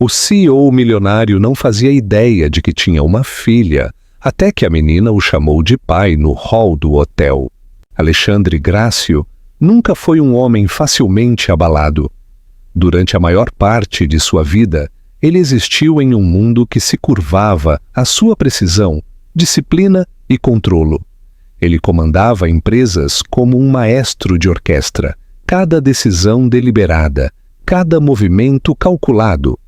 O CEO milionário não fazia ideia de que tinha uma filha, até que a menina o chamou de pai no hall do hotel. Alexandre Grácio nunca foi um homem facilmente abalado. Durante a maior parte de sua vida, ele existiu em um mundo que se curvava à sua precisão, disciplina e controlo. Ele comandava empresas como um maestro de orquestra, cada decisão deliberada, cada movimento calculado.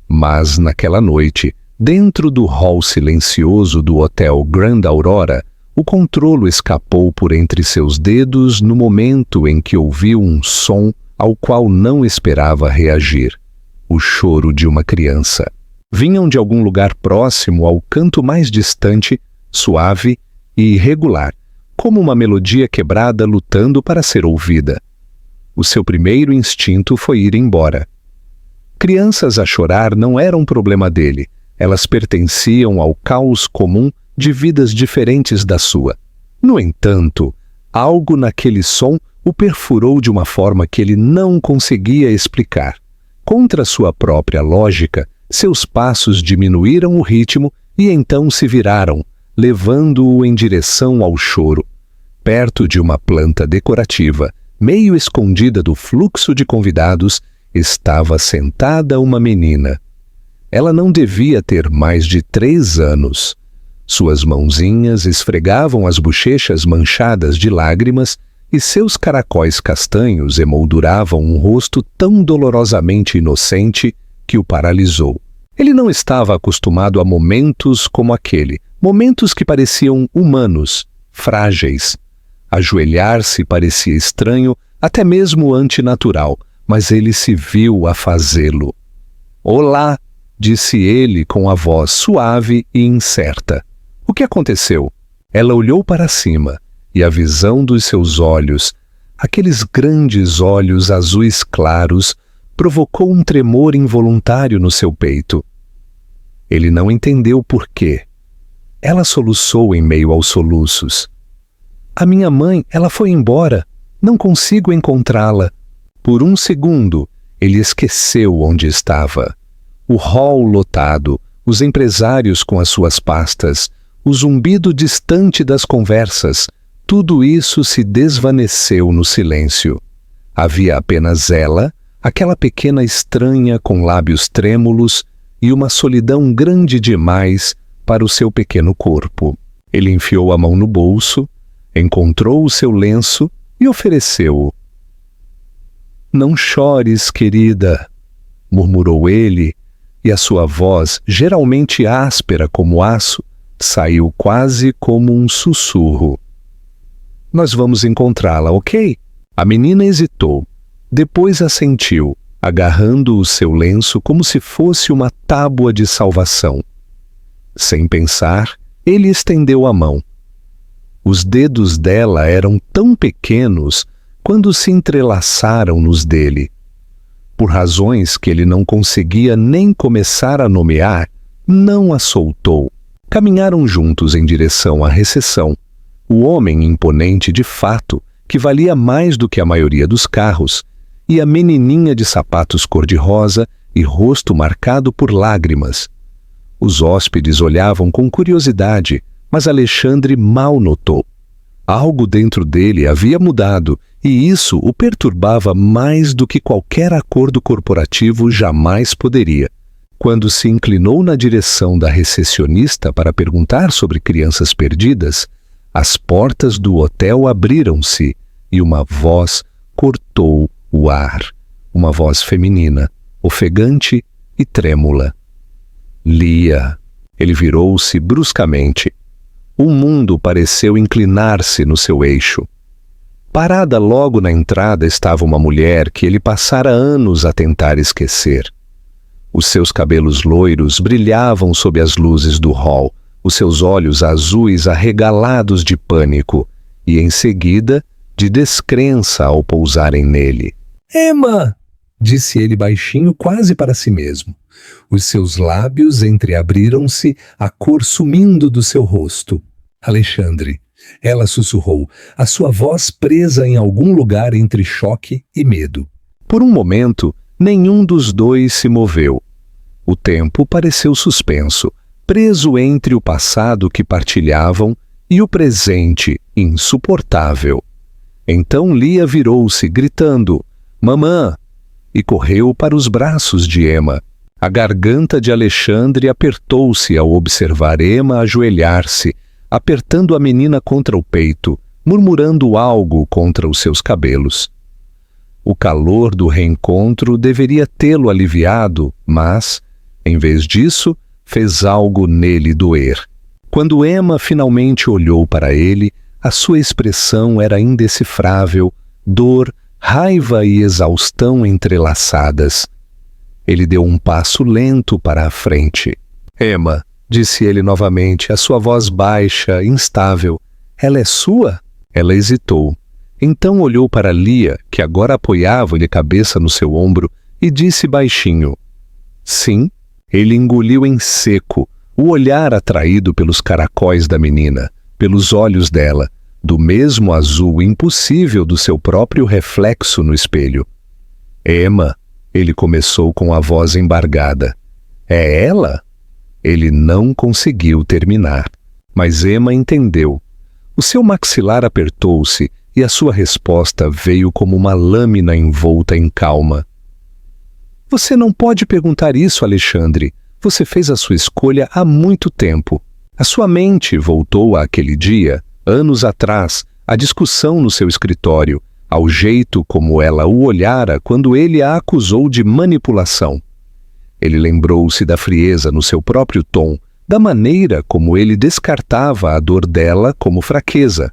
Mas naquela noite, dentro do hall silencioso do Hotel Grand Aurora, o controlo escapou por entre seus dedos no momento em que ouviu um som ao qual não esperava reagir. O choro de uma criança. Vinham de algum lugar próximo ao canto mais distante, suave e irregular, como uma melodia quebrada lutando para ser ouvida. O seu primeiro instinto foi ir embora. Crianças a chorar não era um problema dele. Elas pertenciam ao caos comum de vidas diferentes da sua. No entanto, algo naquele som o perfurou de uma forma que ele não conseguia explicar. Contra sua própria lógica, seus passos diminuíram o ritmo e então se viraram, levando-o em direção ao choro. Perto de uma planta decorativa, meio escondida do fluxo de convidados, estava sentada uma menina. Ela não devia ter mais de 3 anos. Suas mãozinhas esfregavam as bochechas manchadas de lágrimas e seus caracóis castanhos emolduravam um rosto tão dolorosamente inocente que o paralisou. Ele não estava acostumado a momentos como aquele, momentos que pareciam humanos, frágeis. Ajoelhar-se parecia estranho, até mesmo antinatural, mas ele se viu a fazê-lo. "Olá", disse ele com a voz suave e incerta. "O que aconteceu?" Ela olhou para cima, e a visão dos seus olhos, aqueles grandes olhos azuis claros, provocou um tremor involuntário no seu peito. Ele não entendeu por quê. Ela soluçou em meio aos soluços. "A minha mãe, ela foi embora. Não consigo encontrá-la." Por um segundo, ele esqueceu onde estava. O hall lotado, os empresários com as suas pastas, o zumbido distante das conversas, tudo isso se desvaneceu no silêncio. Havia apenas ela, aquela pequena estranha com lábios trêmulos e uma solidão grande demais para o seu pequeno corpo. Ele enfiou a mão no bolso, encontrou o seu lenço e ofereceu-o. "Não chores, querida", murmurou ele, e a sua voz, geralmente áspera como aço, saiu quase como um sussurro. "Nós vamos encontrá-la, ok?" A menina hesitou. Depois assentiu, agarrando o seu lenço como se fosse uma tábua de salvação. Sem pensar, ele estendeu a mão. Os dedos dela eram tão pequenos quando se entrelaçaram nos dele. Por razões que ele não conseguia nem começar a nomear, não a soltou. Caminharam juntos em direção à recepção. O homem imponente de fato, que valia mais do que a maioria dos carros, e a menininha de sapatos cor-de-rosa e rosto marcado por lágrimas. Os hóspedes olhavam com curiosidade, mas Alexandre mal notou. Algo dentro dele havia mudado, e isso o perturbava mais do que qualquer acordo corporativo jamais poderia. Quando se inclinou na direção da recepcionista para perguntar sobre crianças perdidas, as portas do hotel abriram-se e uma voz cortou o ar. Uma voz feminina, ofegante e trêmula. "Lia." Ele virou-se bruscamente. O mundo pareceu inclinar-se no seu eixo. Parada logo na entrada estava uma mulher que ele passara anos a tentar esquecer. Os seus cabelos loiros brilhavam sob as luzes do hall, os seus olhos azuis arregalados de pânico e, em seguida, de descrença ao pousarem nele. "Emma!" disse ele baixinho, quase para si mesmo. Os seus lábios entreabriram-se, a cor sumindo do seu rosto. "Alexandre!" ela sussurrou, a sua voz presa em algum lugar entre choque e medo. Por um momento, nenhum dos dois se moveu. O tempo pareceu suspenso, preso entre o passado que partilhavam e o presente insuportável. Então Lia virou-se, gritando, "Mamã!" e correu para os braços de Emma. A garganta de Alexandre apertou-se ao observar Emma ajoelhar-se, apertando a menina contra o peito, murmurando algo contra os seus cabelos. O calor do reencontro deveria tê-lo aliviado, mas, em vez disso, fez algo nele doer. Quando Emma finalmente olhou para ele, a sua expressão era indecifrável, dor, raiva e exaustão entrelaçadas. Ele deu um passo lento para a frente. "Emma", disse ele novamente, a sua voz baixa, instável, "ela é sua?" Ela hesitou. Então olhou para Lia, que agora apoiava-lhe a cabeça no seu ombro, e disse baixinho, "Sim." Ele engoliu em seco, o olhar atraído pelos caracóis da menina, pelos olhos dela, do mesmo azul impossível do seu próprio reflexo no espelho. "Emma", ele começou com a voz embargada. "É ela?" Ele não conseguiu terminar, mas Emma entendeu. O seu maxilar apertou-se e a sua resposta veio como uma lâmina envolta em calma. "Você não pode perguntar isso, Alexandre. Você fez a sua escolha há muito tempo. A sua mente voltou àquele dia, anos atrás, à discussão no seu escritório, ao jeito como ela o olhara quando ele a acusou de manipulação. Ele lembrou-se da frieza no seu próprio tom, da maneira como ele descartava a dor dela como fraqueza.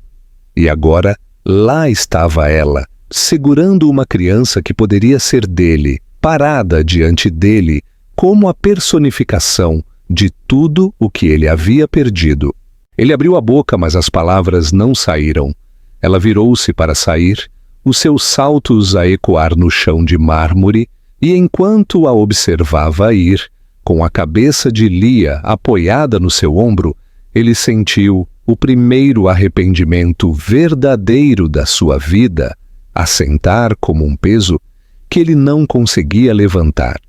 E agora, lá estava ela, segurando uma criança que poderia ser dele, parada diante dele, como a personificação de tudo o que ele havia perdido. Ele abriu a boca, mas as palavras não saíram. Ela virou-se para sair, os seus saltos a ecoar no chão de mármore, e enquanto a observava ir, com a cabeça de Lia apoiada no seu ombro, ele sentiu o primeiro arrependimento verdadeiro da sua vida, assentar como um peso que ele não conseguia levantar.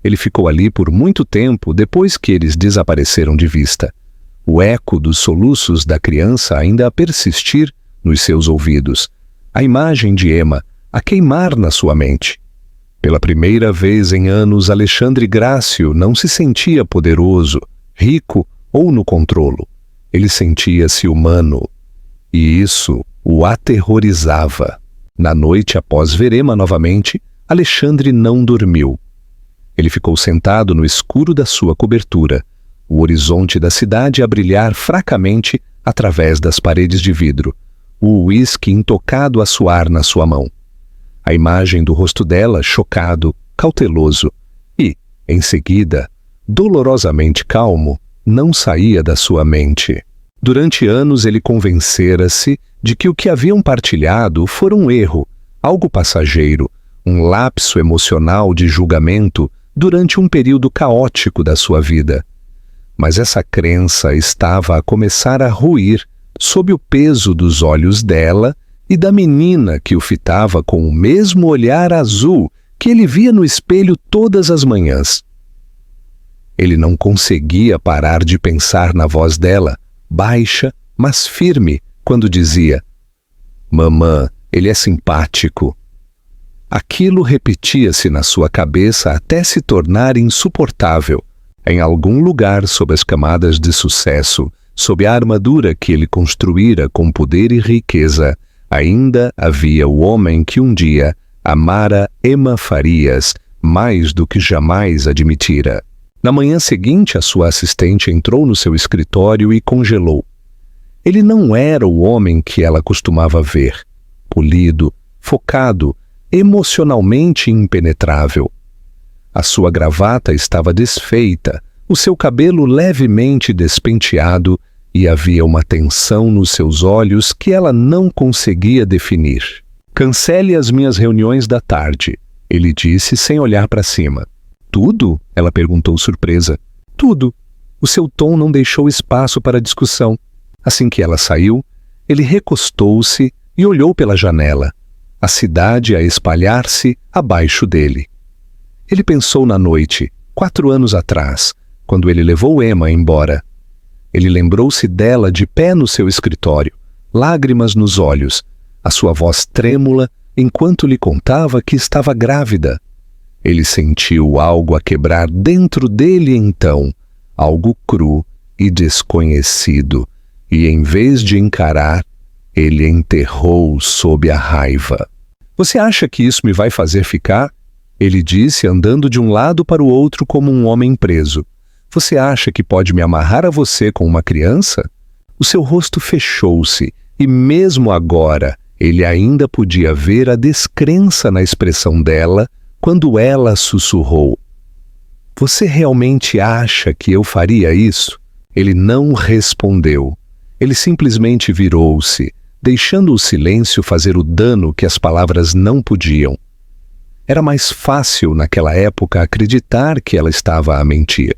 Ele ficou ali por muito tempo depois que eles desapareceram de vista, o eco dos soluços da criança ainda a persistir nos seus ouvidos, a imagem de Emma a queimar na sua mente. Pela primeira vez em anos, Alexandre Grácio não se sentia poderoso, rico ou no controlo. Ele sentia-se humano, e isso o aterrorizava. Na noite após ver Emma novamente, Alexandre não dormiu. Ele ficou sentado no escuro da sua cobertura, o horizonte da cidade a brilhar fracamente através das paredes de vidro, o uísque intocado a suar na sua mão. A imagem do rosto dela chocado, cauteloso e, em seguida, dolorosamente calmo, não saía da sua mente. Durante anos ele convencera-se de que o que haviam partilhado fora um erro, algo passageiro, um lapso emocional de julgamento durante um período caótico da sua vida. Mas essa crença estava a começar a ruir sob o peso dos olhos dela e da menina que o fitava com o mesmo olhar azul que ele via no espelho todas as manhãs. Ele não conseguia parar de pensar na voz dela, baixa, mas firme, quando dizia: "Mamã, ele é simpático." Aquilo repetia-se na sua cabeça até se tornar insuportável. Em algum lugar sob as camadas de sucesso, sob a armadura que ele construíra com poder e riqueza, ainda havia o homem que um dia amara Emma Farias mais do que jamais admitira. Na manhã seguinte, a sua assistente entrou no seu escritório e congelou. Ele não era o homem que ela costumava ver, polido, focado, emocionalmente impenetrável. A sua gravata estava desfeita, o seu cabelo levemente despenteado e havia uma tensão nos seus olhos que ela não conseguia definir. "Cancele as minhas reuniões da tarde", ele disse sem olhar para cima. "Tudo?" ela perguntou surpresa. "Tudo." O seu tom não deixou espaço para discussão. Assim que ela saiu, ele recostou-se e olhou pela janela, a cidade a espalhar-se abaixo dele. Ele pensou na noite, 4 anos atrás, quando ele levou Emma embora. Ele lembrou-se dela de pé no seu escritório, lágrimas nos olhos, a sua voz trêmula enquanto lhe contava que estava grávida. Ele sentiu algo a quebrar dentro dele então, algo cru e desconhecido, e em vez de encarar, ele enterrou sob a raiva. Você acha que isso me vai fazer ficar? Ele disse, andando de um lado para o outro como um homem preso. Você acha que pode me amarrar a você com uma criança? O seu rosto fechou-se, e mesmo agora, ele ainda podia ver a descrença na expressão dela quando ela sussurrou. Você realmente acha que eu faria isso? Ele não respondeu. Ele simplesmente virou-se, deixando o silêncio fazer o dano que as palavras não podiam. Era mais fácil, naquela época, acreditar que ela estava a mentir.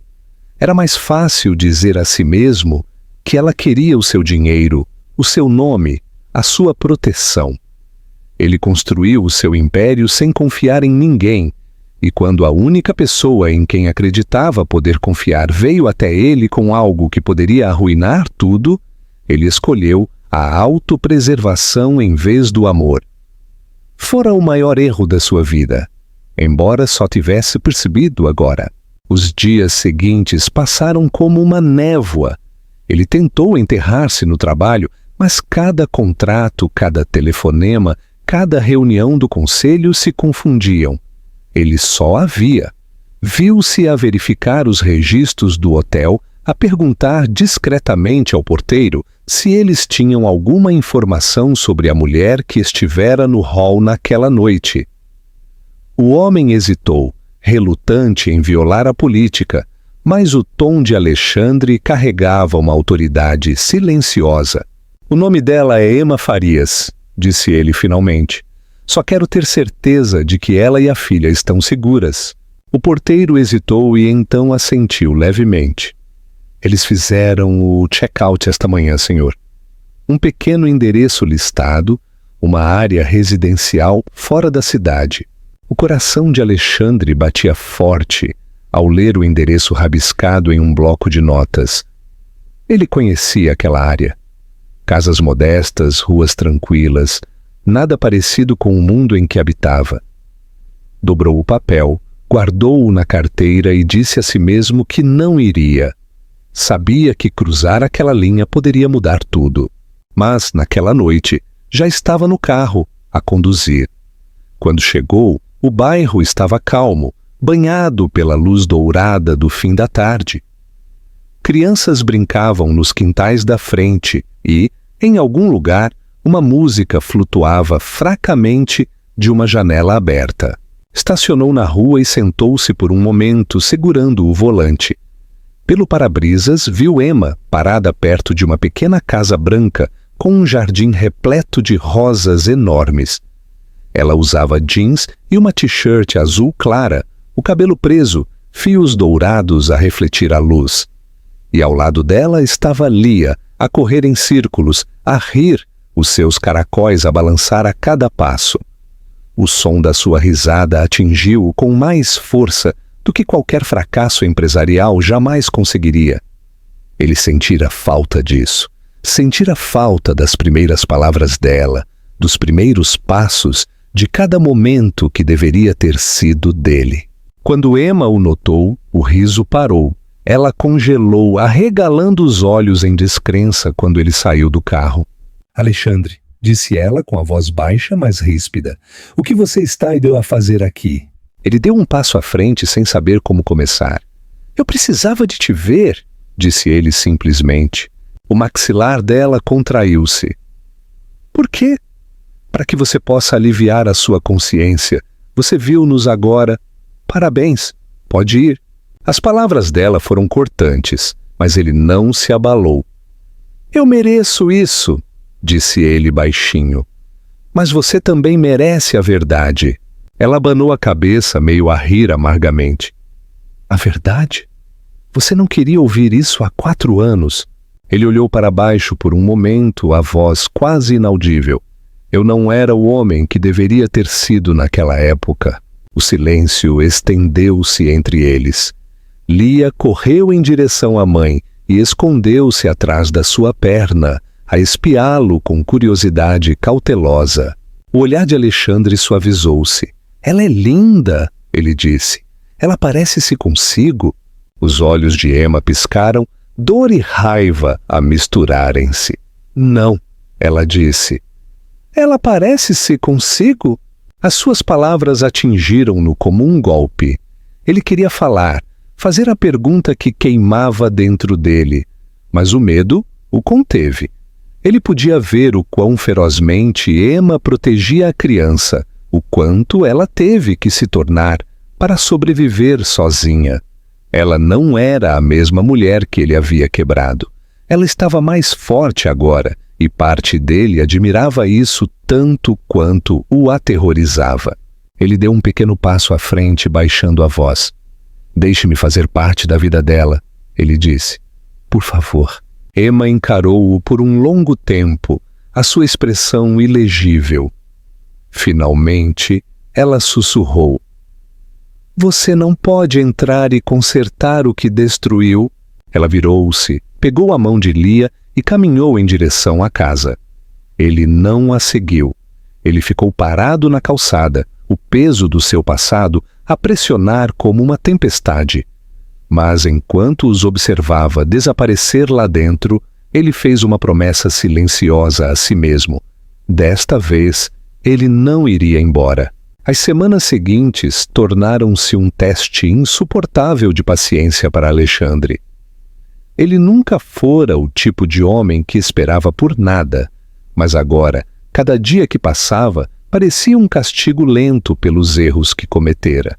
Era mais fácil dizer a si mesmo que ela queria o seu dinheiro, o seu nome, a sua proteção. Ele construiu o seu império sem confiar em ninguém, e quando a única pessoa em quem acreditava poder confiar veio até ele com algo que poderia arruinar tudo, ele escolheu a autopreservação em vez do amor. Fora o maior erro da sua vida, embora só tivesse percebido agora. Os dias seguintes passaram como uma névoa. Ele tentou enterrar-se no trabalho, mas cada contrato, cada telefonema, cada reunião do conselho se confundiam. Ele só a via. Viu-se a verificar os registros do hotel, a perguntar discretamente ao porteiro se eles tinham alguma informação sobre a mulher que estivera no hall naquela noite. O homem hesitou, relutante em violar a política, mas o tom de Alexandre carregava uma autoridade silenciosa. O nome dela é Emma Farias, disse ele finalmente. Só quero ter certeza de que ela e a filha estão seguras. O porteiro hesitou e então assentiu levemente. Eles fizeram o check-out esta manhã, senhor. Um pequeno endereço listado, uma área residencial fora da cidade. O coração de Alexandre batia forte ao ler o endereço rabiscado em um bloco de notas. Ele conhecia aquela área. Casas modestas, ruas tranquilas, nada parecido com o mundo em que habitava. Dobrou o papel, guardou-o na carteira e disse a si mesmo que não iria. Sabia que cruzar aquela linha poderia mudar tudo. Mas, naquela noite, já estava no carro, a conduzir. Quando chegou, o bairro estava calmo, banhado pela luz dourada do fim da tarde. Crianças brincavam nos quintais da frente e, em algum lugar, uma música flutuava fracamente de uma janela aberta. Estacionou na rua e sentou-se por um momento, segurando o volante. Pelo para-brisas, viu Emma parada perto de uma pequena casa branca com um jardim repleto de rosas enormes. Ela usava jeans e uma t-shirt azul clara, o cabelo preso, fios dourados a refletir a luz. E ao lado dela estava Lia, a correr em círculos, a rir, os seus caracóis a balançar a cada passo. O som da sua risada atingiu-o com mais força do que qualquer fracasso empresarial jamais conseguiria. Ele sentira falta disso. Sentira falta das primeiras palavras dela, dos primeiros passos, de cada momento que deveria ter sido dele. Quando Emma o notou, o riso parou. Ela congelou, arregalando os olhos em descrença quando ele saiu do carro. Alexandre, disse ela com a voz baixa, mas ríspida, o que você está indo a fazer aqui? Ele deu um passo à frente sem saber como começar. Eu precisava de te ver, disse ele simplesmente. O maxilar dela contraiu-se. Por quê? Para que você possa aliviar a sua consciência. Você viu-nos agora. Parabéns. Pode ir. As palavras dela foram cortantes, mas ele não se abalou. Eu mereço isso, disse ele baixinho. Mas você também merece a verdade. Ela abanou a cabeça, meio a rir amargamente. A verdade? Você não queria ouvir isso há 4 anos. Ele olhou para baixo por um momento, a voz quase inaudível. Eu não era o homem que deveria ter sido naquela época. O silêncio estendeu-se entre eles. Lia correu em direção à mãe e escondeu-se atrás da sua perna, a espiá-lo com curiosidade cautelosa. O olhar de Alexandre suavizou-se. Ela é linda, ele disse. Ela parece-se consigo. Os olhos de Emma piscaram, dor e raiva a misturarem-se. Não, ela disse. Ela parece-se consigo? As suas palavras atingiram-no como um golpe. Ele queria falar, fazer a pergunta que queimava dentro dele, mas o medo o conteve. Ele podia ver o quão ferozmente Emma protegia a criança, o quanto ela teve que se tornar para sobreviver sozinha. Ela não era a mesma mulher que ele havia quebrado. Ela estava mais forte agora, e parte dele admirava isso tanto quanto o aterrorizava. Ele deu um pequeno passo à frente, baixando a voz. Deixe-me fazer parte da vida dela, ele disse. Por favor. Emma encarou-o por um longo tempo, a sua expressão ilegível. Finalmente, ela sussurrou. Você não pode entrar e consertar o que destruiu. Ela virou-se, pegou a mão de Lia e caminhou em direção à casa. Ele não a seguiu. Ele ficou parado na calçada, o peso do seu passado a pressionar como uma tempestade. Mas enquanto os observava desaparecer lá dentro, ele fez uma promessa silenciosa a si mesmo. Desta vez, ele não iria embora. As semanas seguintes tornaram-se um teste insuportável de paciência para Alexandre. Ele nunca fora o tipo de homem que esperava por nada, mas agora, cada dia que passava, parecia um castigo lento pelos erros que cometera.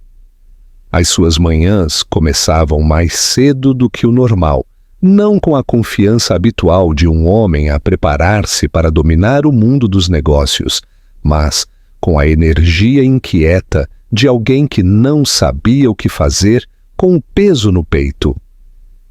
As suas manhãs começavam mais cedo do que o normal, não com a confiança habitual de um homem a preparar-se para dominar o mundo dos negócios, mas com a energia inquieta de alguém que não sabia o que fazer com o peso no peito.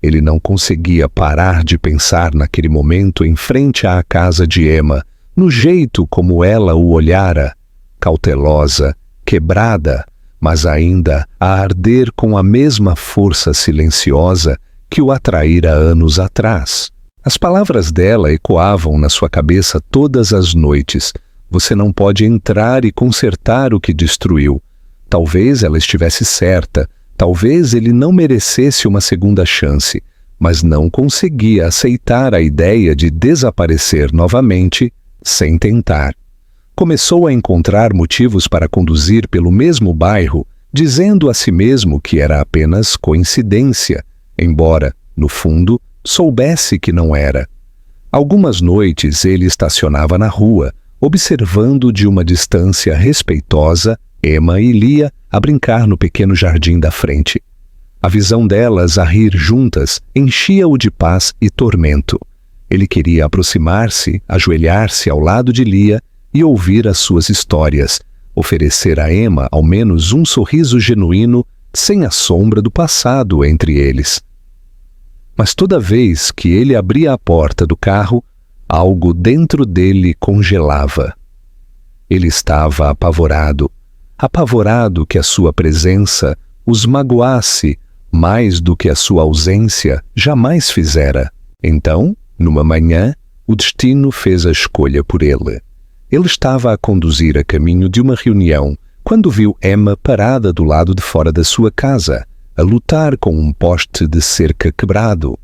Ele não conseguia parar de pensar naquele momento em frente à casa de Emma, no jeito como ela o olhara, cautelosa, quebrada, mas ainda a arder com a mesma força silenciosa que o atraíra anos atrás. As palavras dela ecoavam na sua cabeça todas as noites. Você não pode entrar e consertar o que destruiu. Talvez ela estivesse certa, talvez ele não merecesse uma segunda chance, mas não conseguia aceitar a ideia de desaparecer novamente sem tentar. Começou a encontrar motivos para conduzir pelo mesmo bairro, dizendo a si mesmo que era apenas coincidência, embora, no fundo, soubesse que não era. Algumas noites ele estacionava na rua, observando de uma distância respeitosa Emma e Lia a brincar no pequeno jardim da frente. A visão delas a rir juntas enchia-o de paz e tormento. Ele queria aproximar-se, ajoelhar-se ao lado de Lia e ouvir as suas histórias, oferecer a Emma ao menos um sorriso genuíno, sem a sombra do passado entre eles. Mas toda vez que ele abria a porta do carro, algo dentro dele congelava. Ele estava apavorado que a sua presença os magoasse mais do que a sua ausência jamais fizera. Então, numa manhã, o destino fez a escolha por ele. Ele estava a conduzir a caminho de uma reunião quando viu Emma parada do lado de fora da sua casa, a lutar com um poste de cerca quebrado.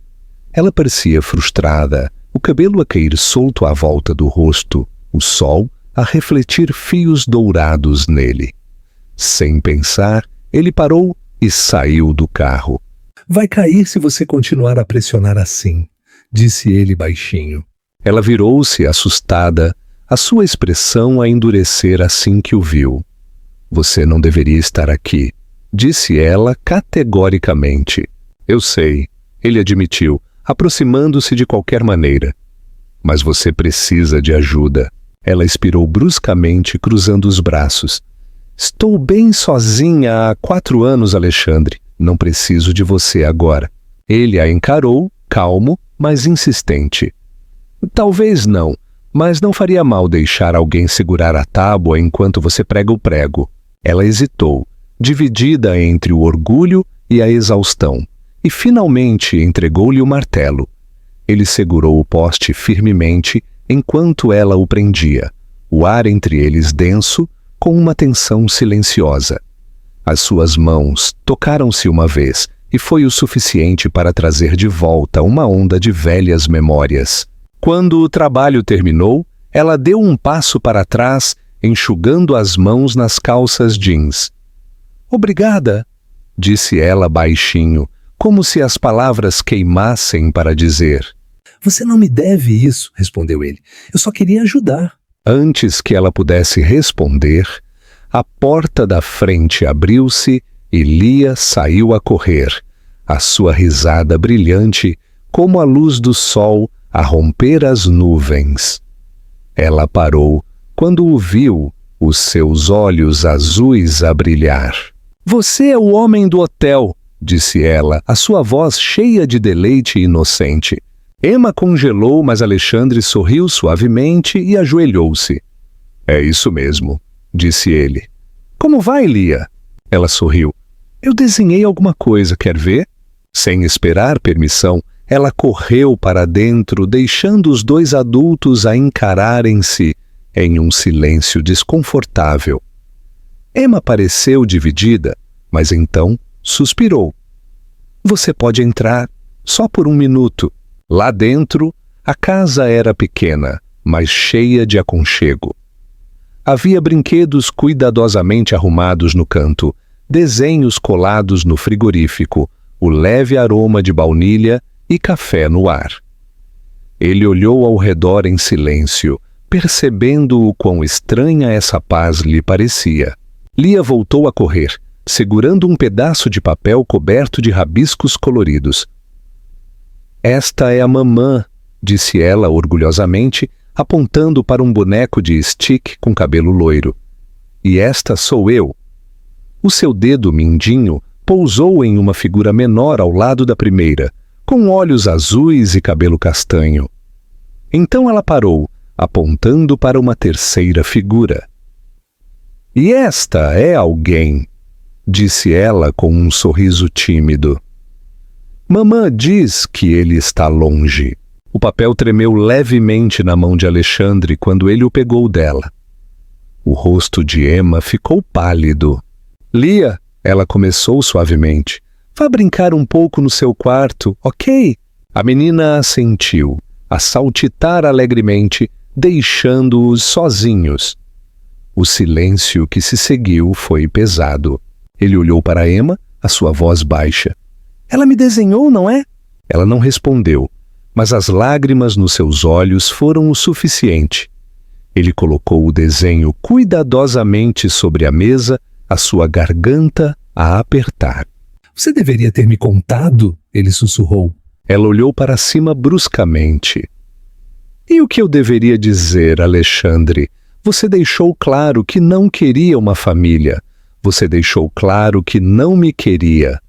Ela parecia frustrada, o cabelo a cair solto à volta do rosto, o sol a refletir fios dourados nele. Sem pensar, ele parou e saiu do carro. Vai cair se você continuar a pressionar assim, disse ele baixinho. Ela virou-se assustada, a sua expressão a endurecer assim que o viu. Você não deveria estar aqui, disse ela categoricamente. Eu sei, ele admitiu, aproximando-se de qualquer maneira. Mas você precisa de ajuda. Ela expirou bruscamente, cruzando os braços. Estou bem sozinha há 4 anos, Alexandre. Não preciso de você agora. Ele a encarou, calmo, mas insistente. Talvez não, mas não faria mal deixar alguém segurar a tábua enquanto você prega o prego. Ela hesitou, dividida entre o orgulho e a exaustão. e finalmente entregou-lhe o martelo. Ele segurou o poste firmemente enquanto ela o prendia, o ar entre eles denso, com uma tensão silenciosa. As suas mãos tocaram-se uma vez, e foi o suficiente para trazer de volta uma onda de velhas memórias. Quando o trabalho terminou, ela deu um passo para trás, enxugando as mãos nas calças jeans. "Obrigada", disse ela baixinho, como se as palavras queimassem para dizer. "Você não me deve isso", respondeu ele. "Eu só queria ajudar." Antes que ela pudesse responder, a porta da frente abriu-se e Lia saiu a correr, a sua risada brilhante como a luz do sol a romper as nuvens. Ela parou quando o viu, os seus olhos azuis a brilhar. "Você é o homem do hotel", disse ela, a sua voz cheia de deleite inocente. Emma congelou, mas Alexandre sorriu suavemente e ajoelhou-se. "É isso mesmo", disse ele. "Como vai, Lia?" Ela sorriu. "Eu desenhei alguma coisa, quer ver?" Sem esperar permissão, ela correu para dentro, deixando os dois adultos a encararem-se em um silêncio desconfortável. Emma pareceu dividida, mas então suspirou. "Você pode entrar, só por um minuto." Lá dentro, a casa era pequena, mas cheia de aconchego. Havia brinquedos cuidadosamente arrumados no canto, desenhos colados no frigorífico, o leve aroma de baunilha e café no ar. Ele olhou ao redor em silêncio, percebendo o quão estranha essa paz lhe parecia. Lia voltou a correr, segurando um pedaço de papel coberto de rabiscos coloridos. "Esta é a mamã", disse ela orgulhosamente, apontando para um boneco de Stick com cabelo loiro. "E esta sou eu." O seu dedo mindinho pousou em uma figura menor ao lado da primeira, com olhos azuis e cabelo castanho. Então ela parou, apontando para uma terceira figura. "E esta é alguém", disse ela com um sorriso tímido. "Mamã diz que ele está longe." O papel tremeu levemente na mão de Alexandre quando ele o pegou dela. O rosto de Emma ficou pálido. "Lia", ela começou suavemente, "vá brincar um pouco no seu quarto, ok?" A menina assentiu, a saltitar alegremente, deixando-os sozinhos. O silêncio que se seguiu foi pesado. Ele olhou para Emma, a sua voz baixa. "Ela me desenhou, não é?" Ela não respondeu, mas as lágrimas nos seus olhos foram o suficiente. Ele colocou o desenho cuidadosamente sobre a mesa, a sua garganta a apertar. "Você deveria ter me contado", ele sussurrou. Ela olhou para cima bruscamente. "E o que eu deveria dizer, Alexandre? Você deixou claro que não queria uma família. Você deixou claro que não me queria."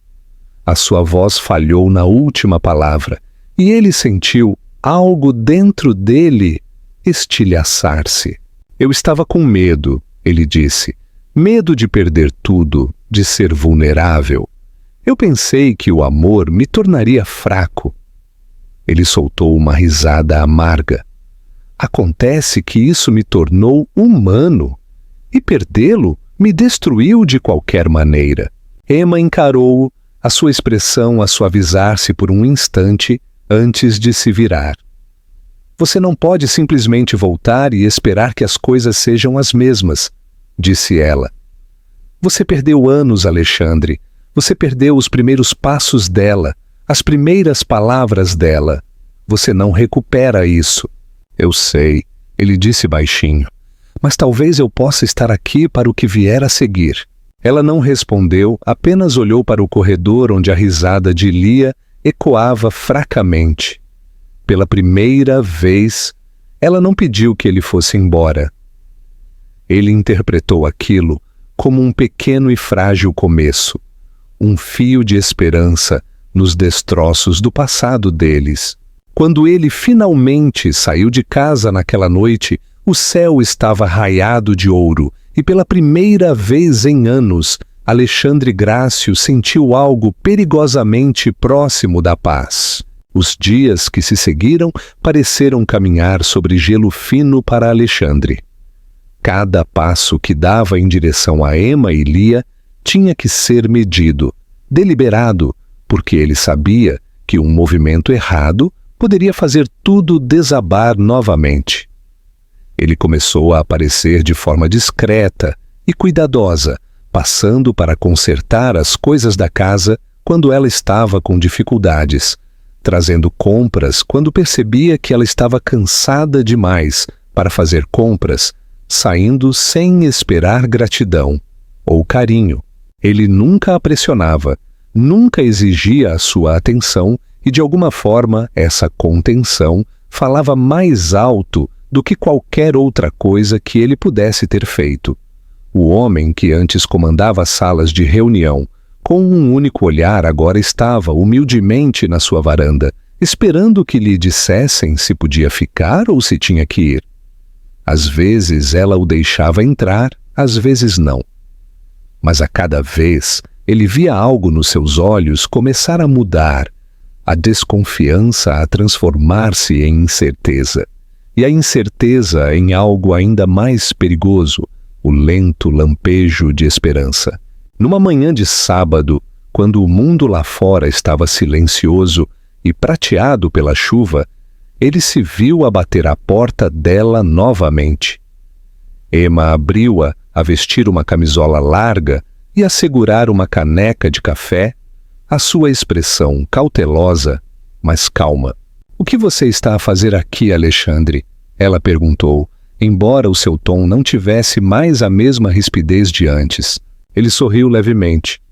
A sua voz falhou na última palavra, e ele sentiu algo dentro dele estilhaçar-se. "Eu estava com medo", ele disse. "Medo de perder tudo, de ser vulnerável. Eu pensei que o amor me tornaria fraco." Ele soltou uma risada amarga. "Acontece que isso me tornou humano, e perdê-lo me destruiu de qualquer maneira." Emma encarou-o, a sua expressão a suavizar-se por um instante antes de se virar. "Você não pode simplesmente voltar e esperar que as coisas sejam as mesmas", disse ela. "Você perdeu anos, Alexandre. Você perdeu os primeiros passos dela, as primeiras palavras dela. Você não recupera isso." "Eu sei", ele disse baixinho, "mas talvez eu possa estar aqui para o que vier a seguir." Ela não respondeu, apenas olhou para o corredor onde a risada de Lia ecoava fracamente. Pela primeira vez, ela não pediu que ele fosse embora. Ele interpretou aquilo como um pequeno e frágil começo, um fio de esperança nos destroços do passado deles. Quando ele finalmente saiu de casa naquela noite, o céu estava raiado de ouro e pela primeira vez em anos Alexandre Grácio sentiu algo perigosamente próximo da paz. Os dias que se seguiram pareceram caminhar sobre gelo fino para Alexandre. Cada passo que dava em direção a Emma e Lia tinha que ser medido, deliberado, porque ele sabia que um movimento errado poderia fazer tudo desabar novamente. Ele começou a aparecer de forma discreta e cuidadosa, passando para consertar as coisas da casa quando ela estava com dificuldades, trazendo compras quando percebia que ela estava cansada demais para fazer compras, saindo sem esperar gratidão ou carinho. Ele nunca a pressionava, nunca exigia a sua atenção e, de alguma forma, essa contenção falava mais alto do que qualquer outra coisa que ele pudesse ter feito. O homem que antes comandava salas de reunião, com um único olhar, agora estava humildemente na sua varanda, esperando que lhe dissessem se podia ficar ou se tinha que ir. Às vezes ela o deixava entrar, às vezes não. Mas a cada vez ele via algo nos seus olhos começar a mudar, a desconfiança a transformar-se em incerteza, e a incerteza em algo ainda mais perigoso, o lento lampejo de esperança. Numa manhã de sábado, quando o mundo lá fora estava silencioso e prateado pela chuva, ele se viu a bater à porta dela novamente. Emma abriu-a a vestir uma camisola larga e a segurar uma caneca de café, a sua expressão cautelosa, mas calma. "O que você está a fazer aqui, Alexandre?" ela perguntou, embora o seu tom não tivesse mais a mesma rispidez de antes. Ele sorriu levemente.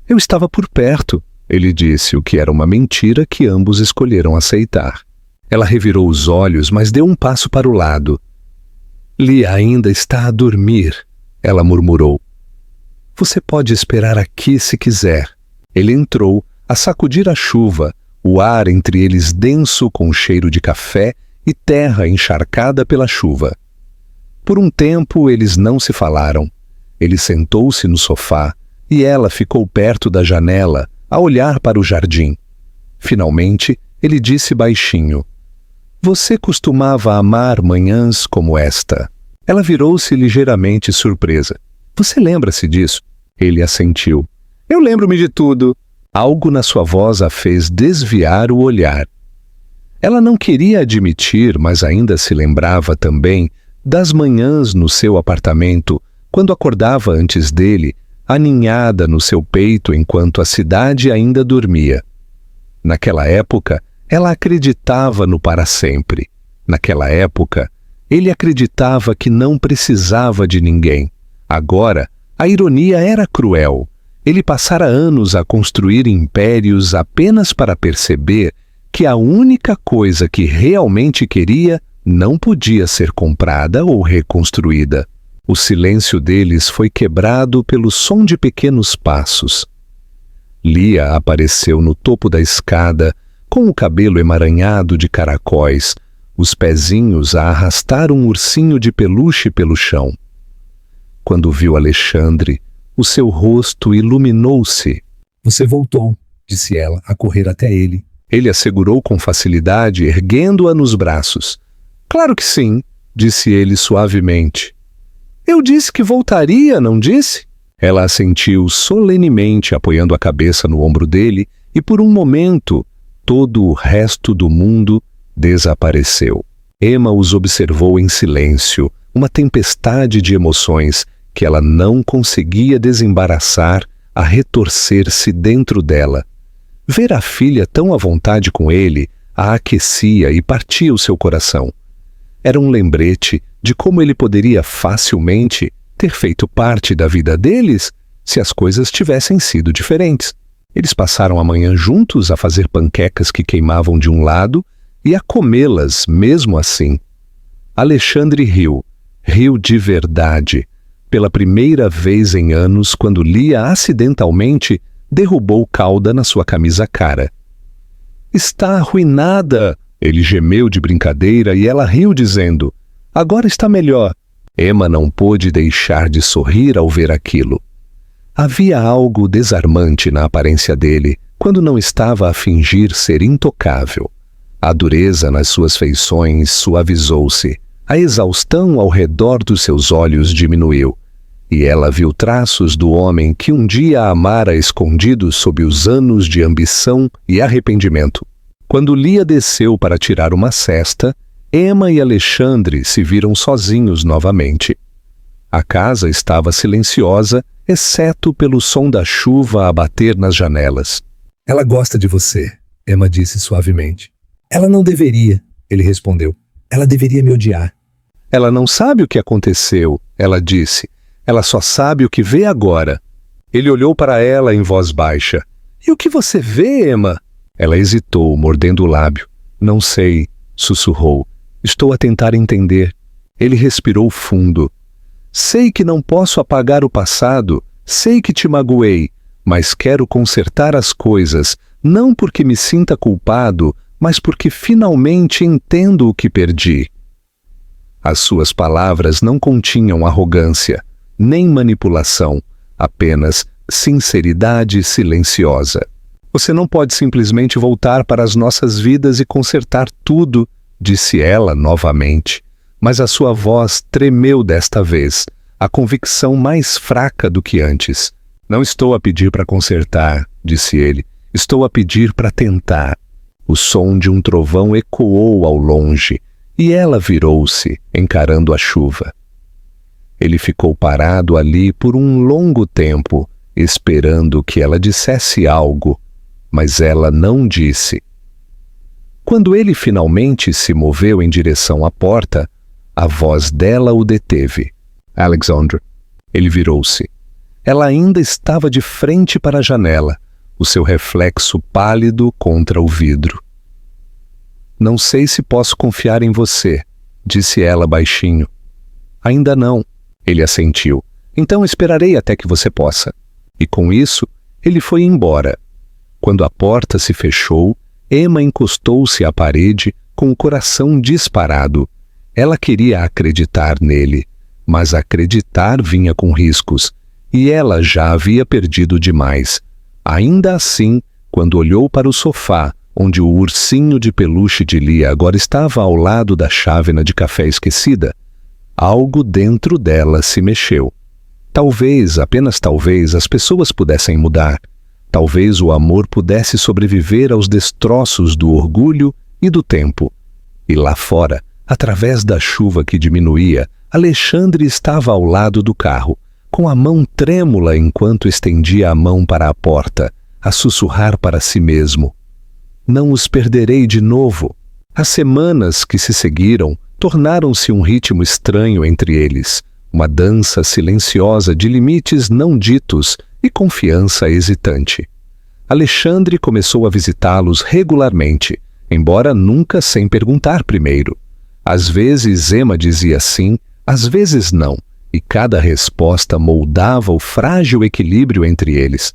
"Eu estava por perto", ele disse, o que era uma mentira que ambos escolheram aceitar. Ela revirou os olhos, mas deu um passo para o lado. "Lia ainda está a dormir", ela murmurou. "Você pode esperar aqui se quiser." Ele entrou, a sacudir a chuva, o ar entre eles denso com cheiro de café e terra encharcada pela chuva. Por um tempo eles não se falaram. Ele sentou-se no sofá e ela ficou perto da janela, a olhar para o jardim. Finalmente, ele disse baixinho: "Você costumava amar manhãs como esta?" Ela virou-se ligeiramente surpresa. "Você lembra-se disso?" Ele assentiu. "Eu lembro-me de tudo." Algo na sua voz a fez desviar o olhar. Ela não queria admitir, mas ainda se lembrava também das manhãs no seu apartamento, quando acordava antes dele, aninhada no seu peito enquanto a cidade ainda dormia. Naquela época, ela acreditava no para sempre. Naquela época, ele acreditava que não precisava de ninguém. Agora, a ironia era cruel. Ele passara anos a construir impérios apenas para perceber que a única coisa que realmente queria não podia ser comprada ou reconstruída. O silêncio deles foi quebrado pelo som de pequenos passos. Lia apareceu no topo da escada, com o cabelo emaranhado de caracóis, os pezinhos a arrastar um ursinho de peluche pelo chão. Quando viu Alexandre, o seu rosto iluminou-se. "Você voltou", disse ela, a correr até ele. Ele a segurou com facilidade, erguendo-a nos braços. "Claro que sim", disse ele suavemente. "Eu disse que voltaria, não disse?" Ela assentiu solenemente, apoiando a cabeça no ombro dele, e por um momento, todo o resto do mundo desapareceu. Emma os observou em silêncio, uma tempestade de emoções que ela não conseguia desembaraçar a retorcer-se dentro dela. Ver a filha tão à vontade com ele a aquecia e partia o seu coração. Era um lembrete de como ele poderia facilmente ter feito parte da vida deles se as coisas tivessem sido diferentes. Eles passaram a manhã juntos a fazer panquecas que queimavam de um lado e a comê-las mesmo assim. Alexandre riu de verdade, pela primeira vez em anos, quando Lia acidentalmente derrubou cauda na sua camisa cara. "Está arruinada!" Ele gemeu de brincadeira e ela riu dizendo: "Agora está melhor." Emma não pôde deixar de sorrir ao ver aquilo. Havia algo desarmante na aparência dele quando não estava a fingir ser intocável. A dureza nas suas feições suavizou-se, a exaustão ao redor dos seus olhos diminuiu, e ela viu traços do homem que um dia a amara escondido sob os anos de ambição e arrependimento. Quando Lia desceu para tirar uma cesta, Emma e Alexandre se viram sozinhos novamente. A casa estava silenciosa, exceto pelo som da chuva a bater nas janelas. Ela gosta de você, Emma disse suavemente. Ela não deveria, ele respondeu. Ela deveria me odiar. Ela não sabe o que aconteceu, ela disse. Ela só sabe o que vê agora. Ele olhou para ela em voz baixa. E o que você vê, Emma? Ela hesitou, mordendo o lábio. Não sei, sussurrou. Estou a tentar entender. Ele respirou fundo. Sei que não posso apagar o passado, sei que te magoei, mas quero consertar as coisas, não porque me sinta culpado, mas porque finalmente entendo o que perdi. As suas palavras não continham arrogância, nem manipulação, apenas sinceridade silenciosa. Você não pode simplesmente voltar para as nossas vidas e consertar tudo, disse ela novamente, mas a sua voz tremeu desta vez, a convicção mais fraca do que antes. Não estou a pedir para consertar, disse ele, estou a pedir para tentar. O som de um trovão ecoou ao longe, e ela virou-se, encarando a chuva. Ele ficou parado ali por um longo tempo, esperando que ela dissesse algo, mas ela não disse. Quando ele finalmente se moveu em direção à porta, a voz dela o deteve. Alexandre. Ele virou-se. Ela ainda estava de frente para a janela, o seu reflexo pálido contra o vidro. Não sei se posso confiar em você, disse ela baixinho. Ainda não, ele assentiu. Então esperarei até que você possa. E com isso, ele foi embora. Quando a porta se fechou, Emma encostou-se à parede com o coração disparado. Ela queria acreditar nele, mas acreditar vinha com riscos, e ela já havia perdido demais. Ainda assim, quando olhou para o sofá, onde o ursinho de peluche de Lia agora estava ao lado da chávena de café esquecida, algo dentro dela se mexeu. Talvez, apenas talvez, as pessoas pudessem mudar. Talvez o amor pudesse sobreviver aos destroços do orgulho e do tempo. E lá fora, através da chuva que diminuía, Alexandre estava ao lado do carro, com a mão trêmula enquanto estendia a mão para a porta, a sussurrar para si mesmo. Não os perderei de novo. As semanas que se seguiram tornaram-se um ritmo estranho entre eles, uma dança silenciosa de limites não ditos e confiança hesitante. Alexandre começou a visitá-los regularmente, embora nunca sem perguntar primeiro. Às vezes Emma dizia sim, às vezes não, e cada resposta moldava o frágil equilíbrio entre eles.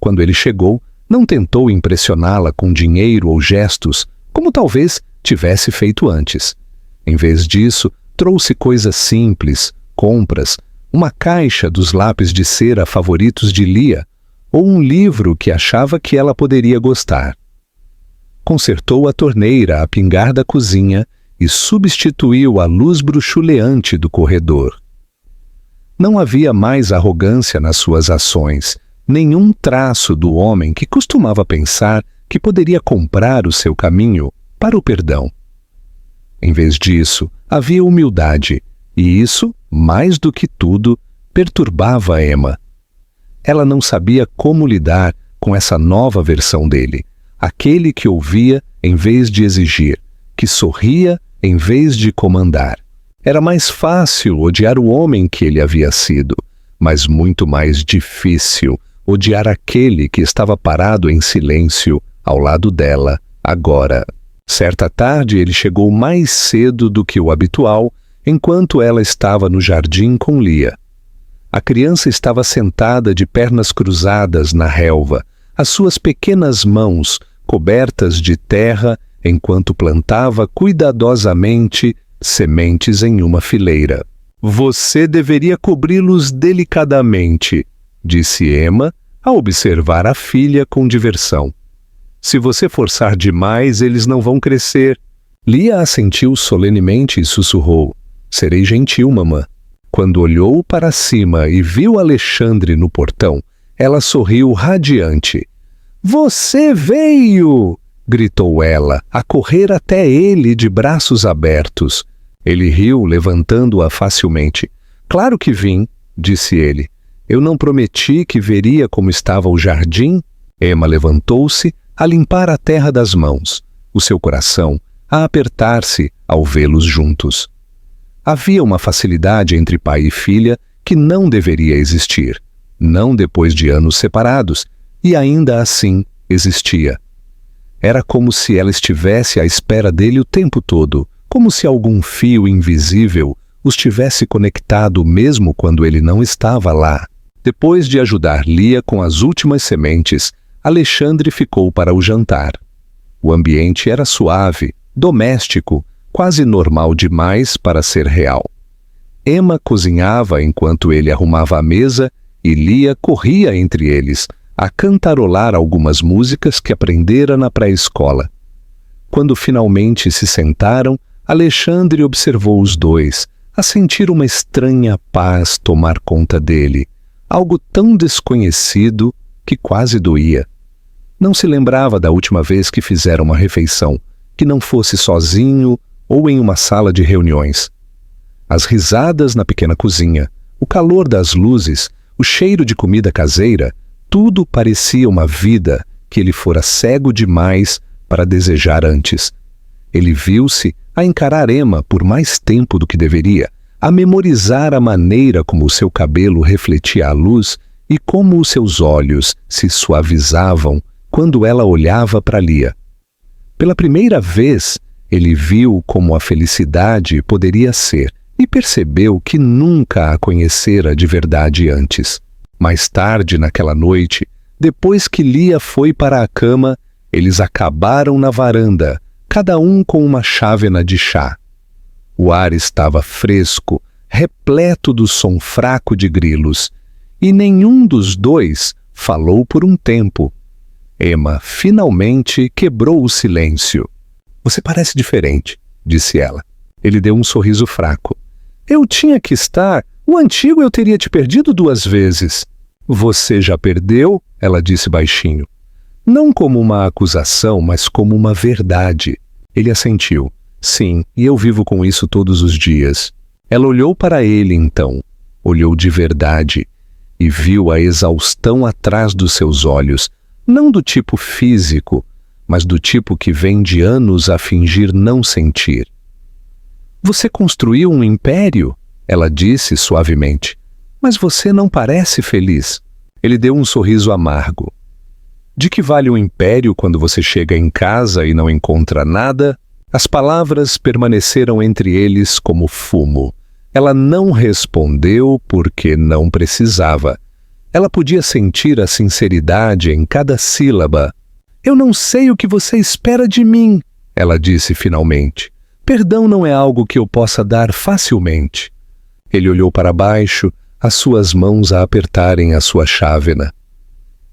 Quando ele chegou, não tentou impressioná-la com dinheiro ou gestos, como talvez tivesse feito antes. Em vez disso, trouxe coisas simples, compras, uma caixa dos lápis de cera favoritos de Lia, ou um livro que achava que ela poderia gostar. Consertou a torneira a pingar da cozinha e substituiu a luz bruxuleante do corredor. Não havia mais arrogância nas suas ações, nenhum traço do homem que costumava pensar que poderia comprar o seu caminho para o perdão. Em vez disso, havia humildade, e isso, mais do que tudo, perturbava Emma. Ela não sabia como lidar com essa nova versão dele, aquele que ouvia em vez de exigir, que sorria em vez de comandar. Era mais fácil odiar o homem que ele havia sido, mas muito mais difícil odiar aquele que estava parado em silêncio ao lado dela, agora. Certa tarde ele chegou mais cedo do que o habitual, enquanto ela estava no jardim com Lia. A criança estava sentada de pernas cruzadas na relva, as suas pequenas mãos cobertas de terra, enquanto plantava cuidadosamente sementes em uma fileira. Você deveria cobri-los delicadamente, disse Emma, a observar a filha com diversão. Se você forçar demais, eles não vão crescer. Lia assentiu solenemente e sussurrou: serei gentil, mamã. Quando olhou para cima e viu Alexandre no portão, ela sorriu radiante. Você veio! Gritou ela, a correr até ele de braços abertos. Ele riu, levantando-a facilmente. Claro que vim, disse ele. Eu não prometi que veria como estava o jardim? Emma levantou-se a limpar a terra das mãos, o seu coração a apertar-se ao vê-los juntos. Havia uma facilidade entre pai e filha que não deveria existir, não depois de anos separados, e ainda assim existia. Era como se ela estivesse à espera dele o tempo todo, como se algum fio invisível os tivesse conectado mesmo quando ele não estava lá. Depois de ajudar Lia com as últimas sementes, Alexandre ficou para o jantar. O ambiente era suave, doméstico, quase normal demais para ser real. Emma cozinhava enquanto ele arrumava a mesa e Lia corria entre eles, a cantarolar algumas músicas que aprendera na pré-escola. Quando finalmente se sentaram, Alexandre observou os dois, a sentir uma estranha paz tomar conta dele, algo tão desconhecido que quase doía. Não se lembrava da última vez que fizeram uma refeição, que não fosse sozinho ou em uma sala de reuniões. As risadas na pequena cozinha, o calor das luzes, o cheiro de comida caseira, tudo parecia uma vida que ele fora cego demais para desejar antes. Ele viu-se a encarar Emma por mais tempo do que deveria, a memorizar a maneira como o seu cabelo refletia a luz e como os seus olhos se suavizavam quando ela olhava para Lia. Pela primeira vez, ele viu como a felicidade poderia ser e percebeu que nunca a conhecera de verdade antes. Mais tarde naquela noite, depois que Lia foi para a cama, eles acabaram na varanda, cada um com uma chávena de chá. O ar estava fresco, repleto do som fraco de grilos, e nenhum dos dois falou por um tempo. Emma finalmente quebrou o silêncio. Você parece diferente, disse ela. Ele deu um sorriso fraco. Eu tinha que estar. O antigo eu teria te perdido 2 vezes. Você já perdeu? Ela disse baixinho. Não como uma acusação, mas como uma verdade. Ele assentiu. Sim, e eu vivo com isso todos os dias. Ela olhou para ele então, olhou de verdade, e viu a exaustão atrás dos seus olhos, não do tipo físico, mas do tipo que vem de anos a fingir não sentir. Você construiu um império? Ela disse suavemente. Mas você não parece feliz. Ele deu um sorriso amargo. De que vale um império quando você chega em casa e não encontra nada? As palavras permaneceram entre eles como fumo. Ela não respondeu porque não precisava. Ela podia sentir a sinceridade em cada sílaba. Eu não sei o que você espera de mim, ela disse finalmente. Perdão não é algo que eu possa dar facilmente. Ele olhou para baixo, as suas mãos a apertarem a sua chávena.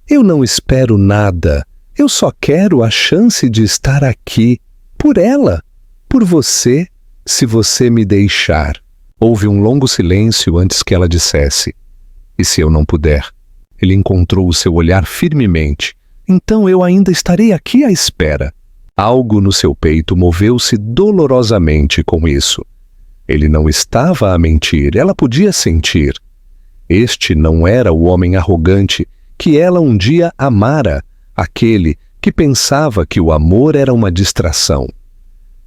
Eu não espero nada. Eu só quero a chance de estar aqui. Por ela. Por você, se você me deixar. Houve um longo silêncio antes que ela dissesse. E se eu não puder? Ele encontrou o seu olhar firmemente. Então eu ainda estarei aqui à espera. Algo no seu peito moveu-se dolorosamente com isso. Ele não estava a mentir, ela podia sentir. Este não era o homem arrogante que ela um dia amara, aquele que pensava que o amor era uma distração.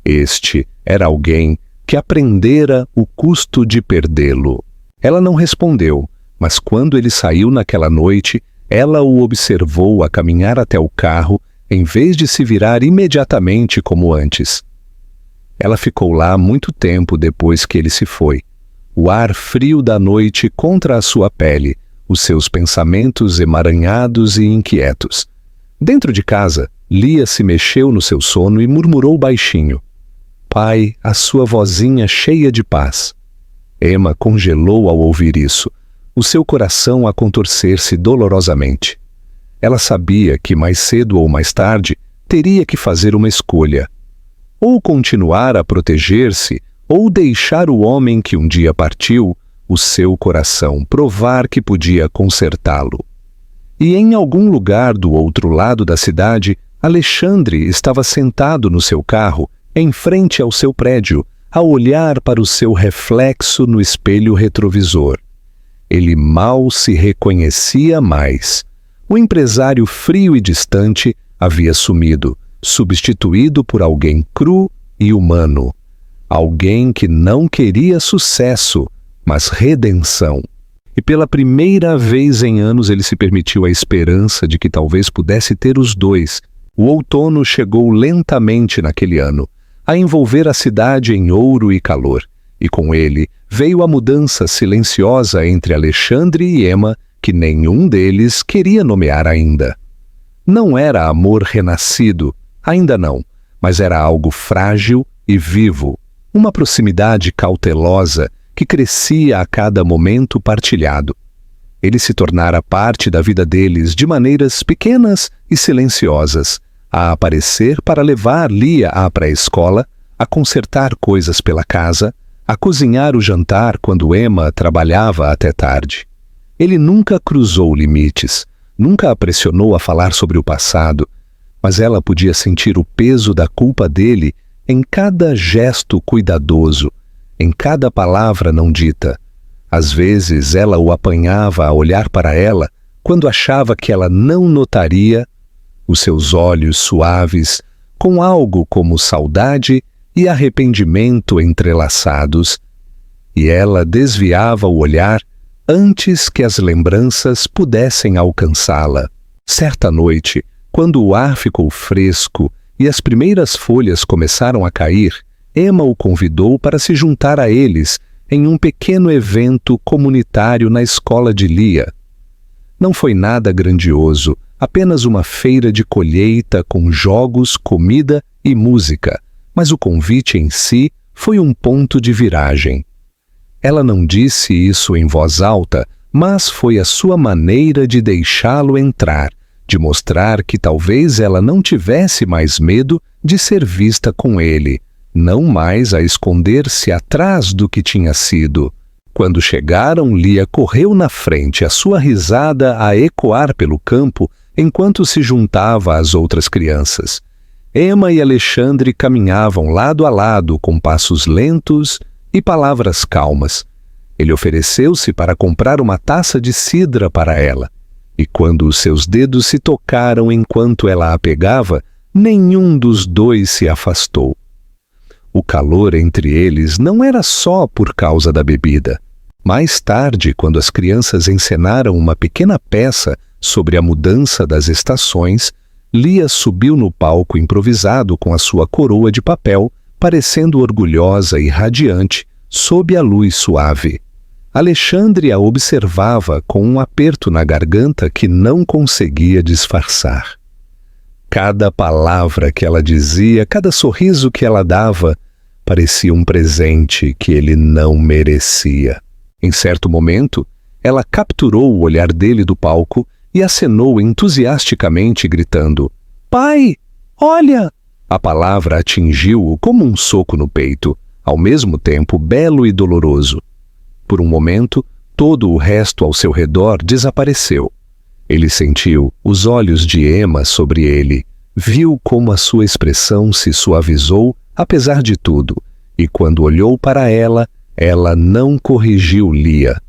Este era alguém que aprendera o custo de perdê-lo. Ela não respondeu, mas quando ele saiu naquela noite, ela o observou a caminhar até o carro, em vez de se virar imediatamente como antes. Ela ficou lá muito tempo depois que ele se foi. O ar frio da noite contra a sua pele, os seus pensamentos emaranhados e inquietos. Dentro de casa, Lia se mexeu no seu sono e murmurou baixinho. Pai, a sua vozinha cheia de paz. Emma congelou ao ouvir isso. o seu coração a contorcer-se dolorosamente. Ela sabia que mais cedo ou mais tarde teria que fazer uma escolha. Ou continuar a proteger-se, ou deixar o homem que um dia partiu, o seu coração, provar que podia consertá-lo. E em algum lugar do outro lado da cidade, Alexandre estava sentado no seu carro, em frente ao seu prédio, a olhar para o seu reflexo no espelho retrovisor. Ele mal se reconhecia mais. O empresário frio e distante havia sumido, substituído por alguém cru e humano. Alguém que não queria sucesso, mas redenção. E pela primeira vez em anos ele se permitiu a esperança de que talvez pudesse ter os dois. O outono chegou lentamente naquele ano, a envolver a cidade em ouro e calor, e com ele veio a mudança silenciosa entre Alexandre e Emma, que nenhum deles queria nomear ainda. Não era amor renascido, ainda não, mas era algo frágil e vivo, uma proximidade cautelosa que crescia a cada momento partilhado. Ele se tornara parte da vida deles de maneiras pequenas e silenciosas, a aparecer para levar Lia à pré-escola, a consertar coisas pela casa, a cozinhar o jantar quando Emma trabalhava até tarde. Ele nunca cruzou limites, nunca a pressionou a falar sobre o passado, mas ela podia sentir o peso da culpa dele em cada gesto cuidadoso, em cada palavra não dita. Às vezes ela o apanhava a olhar para ela quando achava que ela não notaria, os seus olhos suaves, com algo como saudade e arrependimento entrelaçados, e ela desviava o olhar antes que as lembranças pudessem alcançá-la. Certa noite, quando o ar ficou fresco e as primeiras folhas começaram a cair, Emma o convidou para se juntar a eles em um pequeno evento comunitário na escola de Lia. Não foi nada grandioso, apenas uma feira de colheita com jogos, comida e música, mas o convite em si foi um ponto de viragem. Ela não disse isso em voz alta, mas foi a sua maneira de deixá-lo entrar, de mostrar que talvez ela não tivesse mais medo de ser vista com ele, não mais a esconder-se atrás do que tinha sido. Quando chegaram, Lia correu na frente, a sua risada a ecoar pelo campo enquanto se juntava às outras crianças. Emma e Alexandre caminhavam lado a lado com passos lentos e palavras calmas. Ele ofereceu-se para comprar uma taça de cidra para ela, e quando os seus dedos se tocaram enquanto ela a pegava, nenhum dos dois se afastou. O calor entre eles não era só por causa da bebida. Mais tarde, quando as crianças encenaram uma pequena peça sobre a mudança das estações, Lia subiu no palco improvisado com a sua coroa de papel, parecendo orgulhosa e radiante, sob a luz suave. Alexandre a observava com um aperto na garganta que não conseguia disfarçar. Cada palavra que ela dizia, cada sorriso que ela dava, parecia um presente que ele não merecia. Em certo momento, ela capturou o olhar dele do palco e acenou entusiasticamente, gritando: "Pai, olha!" A palavra atingiu-o como um soco no peito, ao mesmo tempo belo e doloroso. Por um momento, todo o resto ao seu redor desapareceu. Ele sentiu os olhos de Emma sobre ele, viu como a sua expressão se suavizou apesar de tudo, e quando olhou para ela, ela não corrigiu Lia.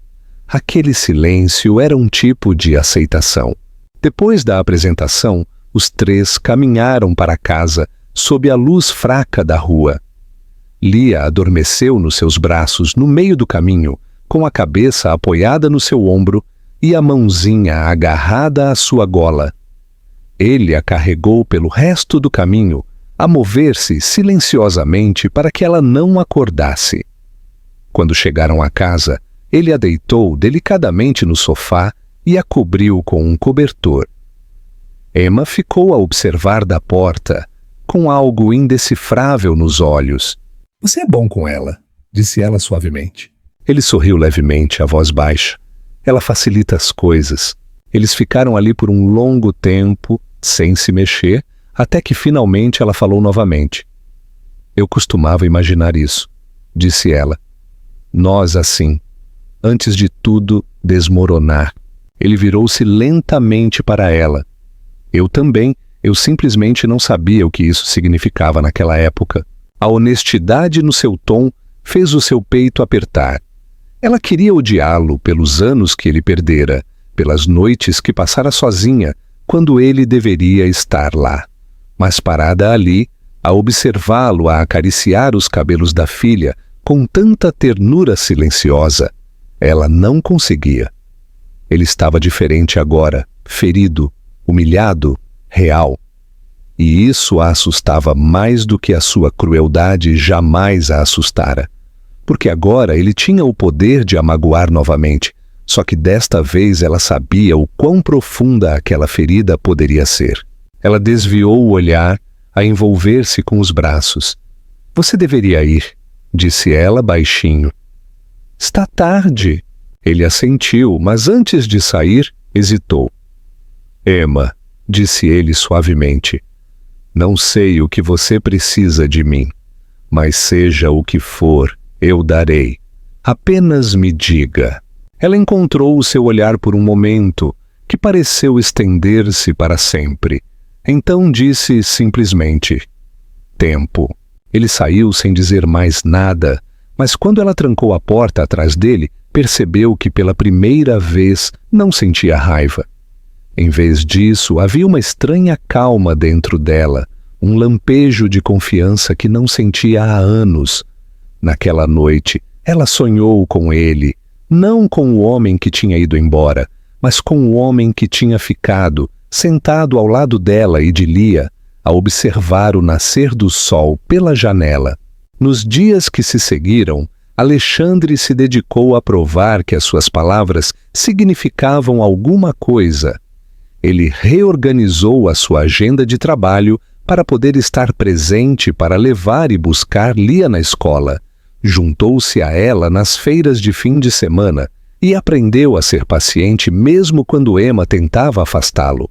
Aquele silêncio era um tipo de aceitação. Depois da apresentação, os três caminharam para casa, sob a luz fraca da rua. Lia adormeceu nos seus braços no meio do caminho, com a cabeça apoiada no seu ombro e a mãozinha agarrada à sua gola. Ele a carregou pelo resto do caminho, a mover-se silenciosamente para que ela não acordasse. Quando chegaram à casa, ele a deitou delicadamente no sofá e a cobriu com um cobertor. Emma ficou a observar da porta, com algo indecifrável nos olhos. "Você é bom com ela", disse ela suavemente. Ele sorriu levemente, a voz baixa. Ela facilita as coisas. Eles ficaram ali por um longo tempo, sem se mexer, até que finalmente ela falou novamente. Eu costumava imaginar isso, disse ela. Nós assim, antes de tudo desmoronar. Ele virou-se lentamente para ela. Eu também, eu simplesmente não sabia o que isso significava naquela época. A honestidade no seu tom fez o seu peito apertar. Ela queria odiá-lo pelos anos que ele perdera, pelas noites que passara sozinha, quando ele deveria estar lá. Mas parada ali, a observá-lo, a acariciar os cabelos da filha com tanta ternura silenciosa, ela não conseguia. Ele estava diferente agora, ferido, humilhado, real. E isso a assustava mais do que a sua crueldade jamais a assustara. Porque agora ele tinha o poder de a magoar novamente, só que desta vez ela sabia o quão profunda aquela ferida poderia ser. Ela desviou o olhar, a envolver-se com os braços. Você deveria ir, disse ela baixinho. Está tarde. Ele assentiu, mas antes de sair, hesitou. Emma, disse ele suavemente, não sei o que você precisa de mim, mas seja o que for, eu darei. Apenas me diga. Ela encontrou o seu olhar por um momento, que pareceu estender-se para sempre. Então disse simplesmente, tempo. Ele saiu sem dizer mais nada, mas quando ela trancou a porta atrás dele, percebeu que pela primeira vez não sentia raiva. Em vez disso, havia uma estranha calma dentro dela, um lampejo de confiança que não sentia há anos. Naquela noite, ela sonhou com ele, não com o homem que tinha ido embora, mas com o homem que tinha ficado, sentado ao lado dela e de Lia, a observar o nascer do sol pela janela. Nos dias que se seguiram, Alexandre se dedicou a provar que as suas palavras significavam alguma coisa. Ele reorganizou a sua agenda de trabalho para poder estar presente para levar e buscar Lia na escola. Juntou-se a ela nas feiras de fim de semana e aprendeu a ser paciente mesmo quando Emma tentava afastá-lo.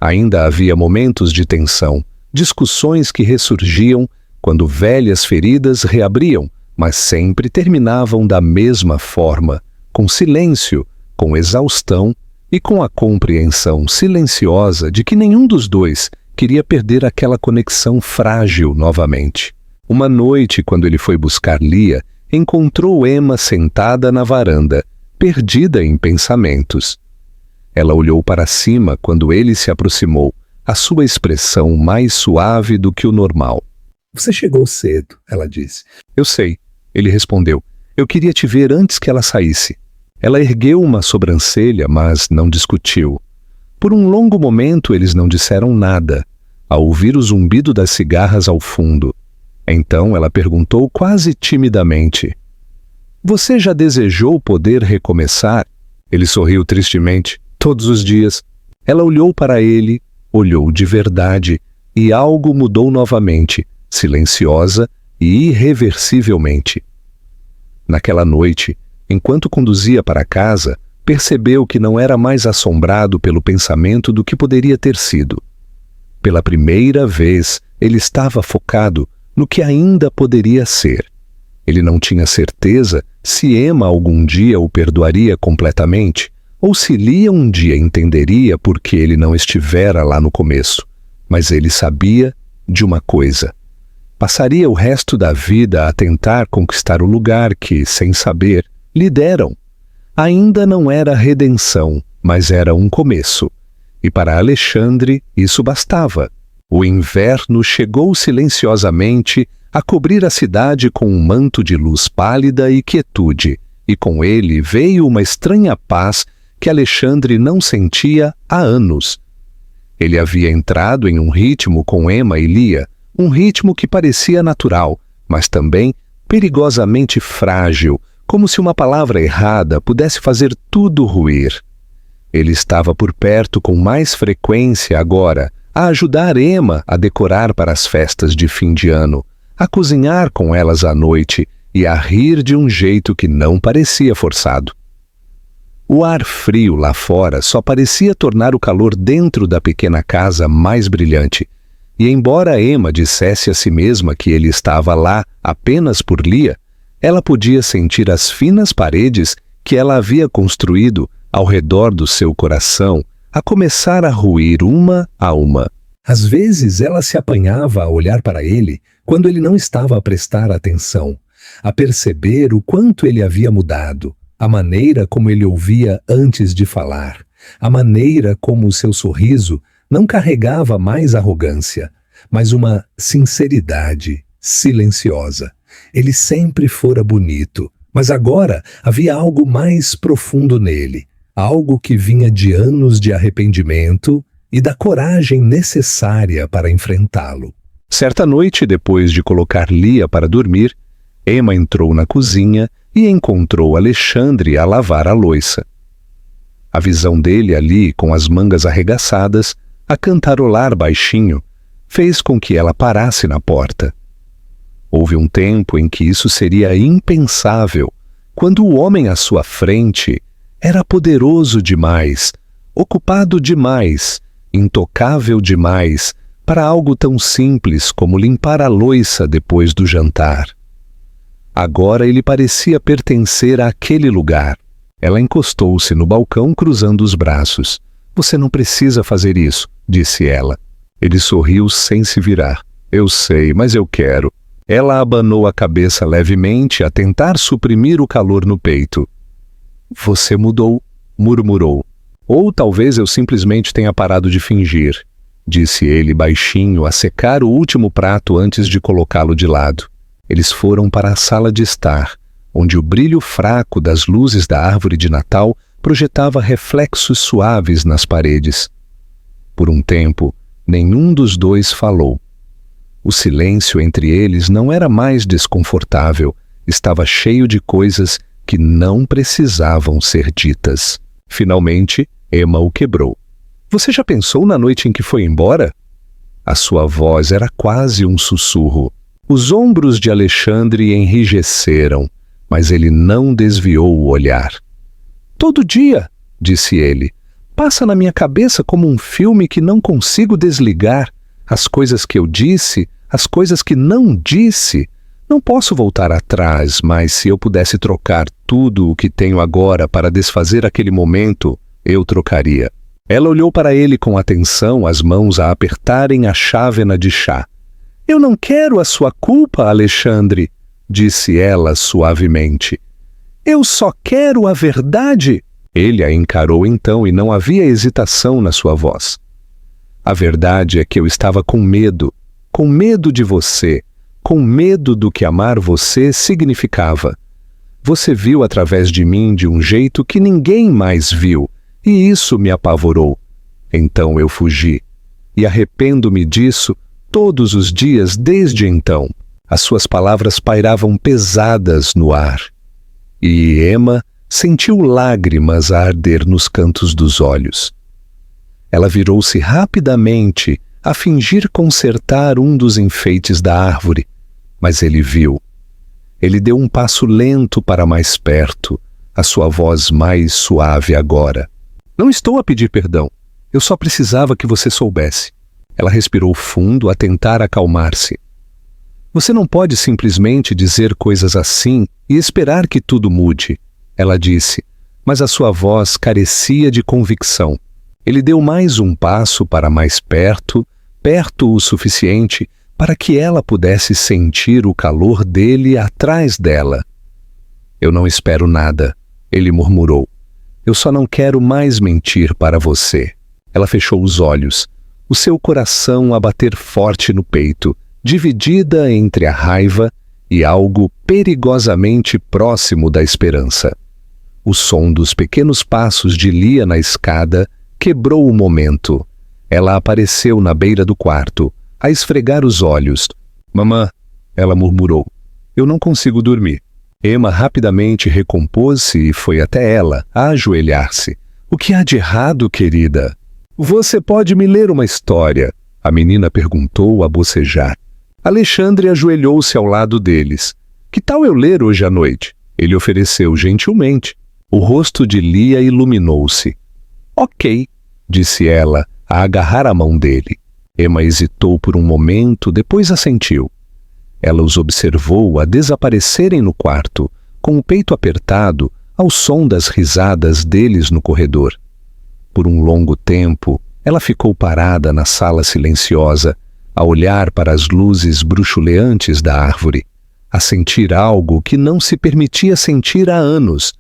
Ainda havia momentos de tensão, discussões que ressurgiam quando velhas feridas reabriam, mas sempre terminavam da mesma forma, com silêncio, com exaustão e com a compreensão silenciosa de que nenhum dos dois queria perder aquela conexão frágil novamente. Uma noite, quando ele foi buscar Lia, encontrou Emma sentada na varanda, perdida em pensamentos. Ela olhou para cima quando ele se aproximou, a sua expressão mais suave do que o normal. Você chegou cedo, ela disse. Eu sei, ele respondeu. Eu queria te ver antes que ela saísse. Ela ergueu uma sobrancelha, mas não discutiu. Por um longo momento eles não disseram nada, ao ouvir o zumbido das cigarras ao fundo. Então ela perguntou quase timidamente. Você já desejou poder recomeçar? Ele sorriu tristemente. Todos os dias. Ela olhou para ele, olhou de verdade, e algo mudou novamente, silenciosa e irreversivelmente. Naquela noite, enquanto conduzia para casa, percebeu que não era mais assombrado pelo pensamento do que poderia ter sido. Pela primeira vez, ele estava focado no que ainda poderia ser. Ele não tinha certeza se Emma algum dia o perdoaria completamente, ou se Lia um dia entenderia por que ele não estivera lá no começo. Mas ele sabia de uma coisa. Passaria o resto da vida a tentar conquistar o lugar que, sem saber, lhe deram. Ainda não era redenção, mas era um começo. E para Alexandre isso bastava. O inverno chegou silenciosamente a cobrir a cidade com um manto de luz pálida e quietude, e com ele veio uma estranha paz que Alexandre não sentia há anos. Ele havia entrado em um ritmo com Emma e Lia, um ritmo que parecia natural, mas também perigosamente frágil, como se uma palavra errada pudesse fazer tudo ruir. Ele estava por perto com mais frequência agora, a ajudar Emma a decorar para as festas de fim de ano, a cozinhar com elas à noite e a rir de um jeito que não parecia forçado. O ar frio lá fora só parecia tornar o calor dentro da pequena casa mais brilhante. E embora Emma dissesse a si mesma que ele estava lá apenas por Lia, ela podia sentir as finas paredes que ela havia construído ao redor do seu coração a começar a ruir uma a uma. Às vezes ela se apanhava a olhar para ele quando ele não estava a prestar atenção, a perceber o quanto ele havia mudado, a maneira como ele ouvia antes de falar, a maneira como o seu sorriso não carregava mais arrogância, mas uma sinceridade silenciosa. Ele sempre fora bonito, mas agora havia algo mais profundo nele, algo que vinha de anos de arrependimento e da coragem necessária para enfrentá-lo. Certa noite, depois de colocar Lia para dormir, Emma entrou na cozinha e encontrou Alexandre a lavar a louça. A visão dele ali, com as mangas arregaçadas, a cantarolar baixinho, fez com que ela parasse na porta. Houve um tempo em que isso seria impensável, quando o homem à sua frente era poderoso demais, ocupado demais, intocável demais, para algo tão simples como limpar a louça depois do jantar. Agora ele parecia pertencer àquele lugar. Ela encostou-se no balcão cruzando os braços. "Você não precisa fazer isso", disse ela. Ele sorriu sem se virar. "Eu sei, mas eu quero." Ela abanou a cabeça levemente a tentar suprimir o calor no peito. "Você mudou", murmurou. "Ou talvez eu simplesmente tenha parado de fingir", disse ele baixinho a secar o último prato antes de colocá-lo de lado. Eles foram para a sala de estar, onde o brilho fraco das luzes da árvore de Natal projetava reflexos suaves nas paredes. Por um tempo, nenhum dos dois falou. O silêncio entre eles não era mais desconfortável, estava cheio de coisas que não precisavam ser ditas. Finalmente, Emma o quebrou. "Você já pensou na noite em que foi embora?" A sua voz era quase um sussurro. Os ombros de Alexandre enrijeceram, mas ele não desviou o olhar. "Todo dia", disse ele, "passa na minha cabeça como um filme que não consigo desligar. As coisas que eu disse, as coisas que não disse. Não posso voltar atrás, mas se eu pudesse trocar tudo o que tenho agora para desfazer aquele momento, eu trocaria." Ela olhou para ele com atenção, as mãos a apertarem a chávena de chá. "Eu não quero a sua culpa, Alexandre", disse ela suavemente. "Eu só quero a verdade." Ele a encarou então e não havia hesitação na sua voz. "A verdade é que eu estava com medo de você, com medo do que amar você significava. Você viu através de mim de um jeito que ninguém mais viu, e isso me apavorou. Então eu fugi, e arrependo-me disso todos os dias desde então." As suas palavras pairavam pesadas no ar, e Emma sentiu lágrimas a arder nos cantos dos olhos. Ela virou-se rapidamente a fingir consertar um dos enfeites da árvore, mas ele viu. Ele deu um passo lento para mais perto, a sua voz mais suave agora. "Não estou a pedir perdão. Eu só precisava que você soubesse." Ela respirou fundo a tentar acalmar-se. "Você não pode simplesmente dizer coisas assim e esperar que tudo mude", ela disse, mas a sua voz carecia de convicção. Ele deu mais um passo para mais perto, perto o suficiente para que ela pudesse sentir o calor dele atrás dela. "Eu não espero nada", ele murmurou. "Eu só não quero mais mentir para você." Ela fechou os olhos, o seu coração a bater forte no peito, dividida entre a raiva e algo perigosamente próximo da esperança. O som dos pequenos passos de Lia na escada quebrou o momento. Ela apareceu na beira do quarto, a esfregar os olhos. "Mamã", ela murmurou, "eu não consigo dormir." Emma rapidamente recompôs-se e foi até ela, a ajoelhar-se. "O que há de errado, querida?" "Você pode me ler uma história?" a menina perguntou a bocejar. Alexandre ajoelhou-se ao lado deles. "Que tal eu ler hoje à noite?" ele ofereceu gentilmente. O rosto de Lia iluminou-se. Ok, disse ela, a agarrar a mão dele. Emma hesitou por um momento, depois assentiu. Ela os observou a desaparecerem no quarto, com o peito apertado, ao som das risadas deles no corredor. Por um longo tempo, ela ficou parada na sala silenciosa, a olhar para as luzes bruxuleantes da árvore, a sentir algo que não se permitia sentir há anos.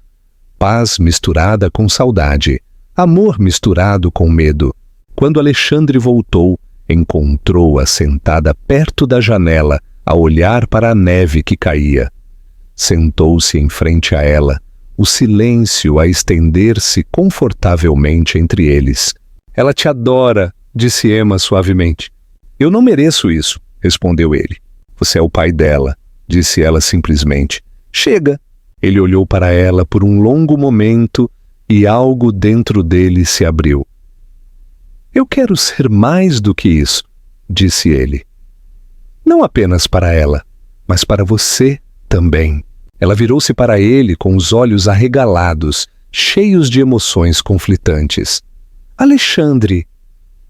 Paz misturada com saudade, amor misturado com medo. Quando Alexandre voltou, encontrou-a sentada perto da janela, a olhar para a neve que caía. Sentou-se em frente a ela, o silêncio a estender-se confortavelmente entre eles. Ela te adora, disse Emma suavemente. Eu não mereço isso, respondeu ele. Você é o pai dela, disse ela simplesmente. Chega! Ele olhou para ela por um longo momento e algo dentro dele se abriu. Eu quero ser mais do que isso, disse ele. Não apenas para ela, mas para você também. Ela virou-se para ele com os olhos arregalados, cheios de emoções conflitantes. Alexandre!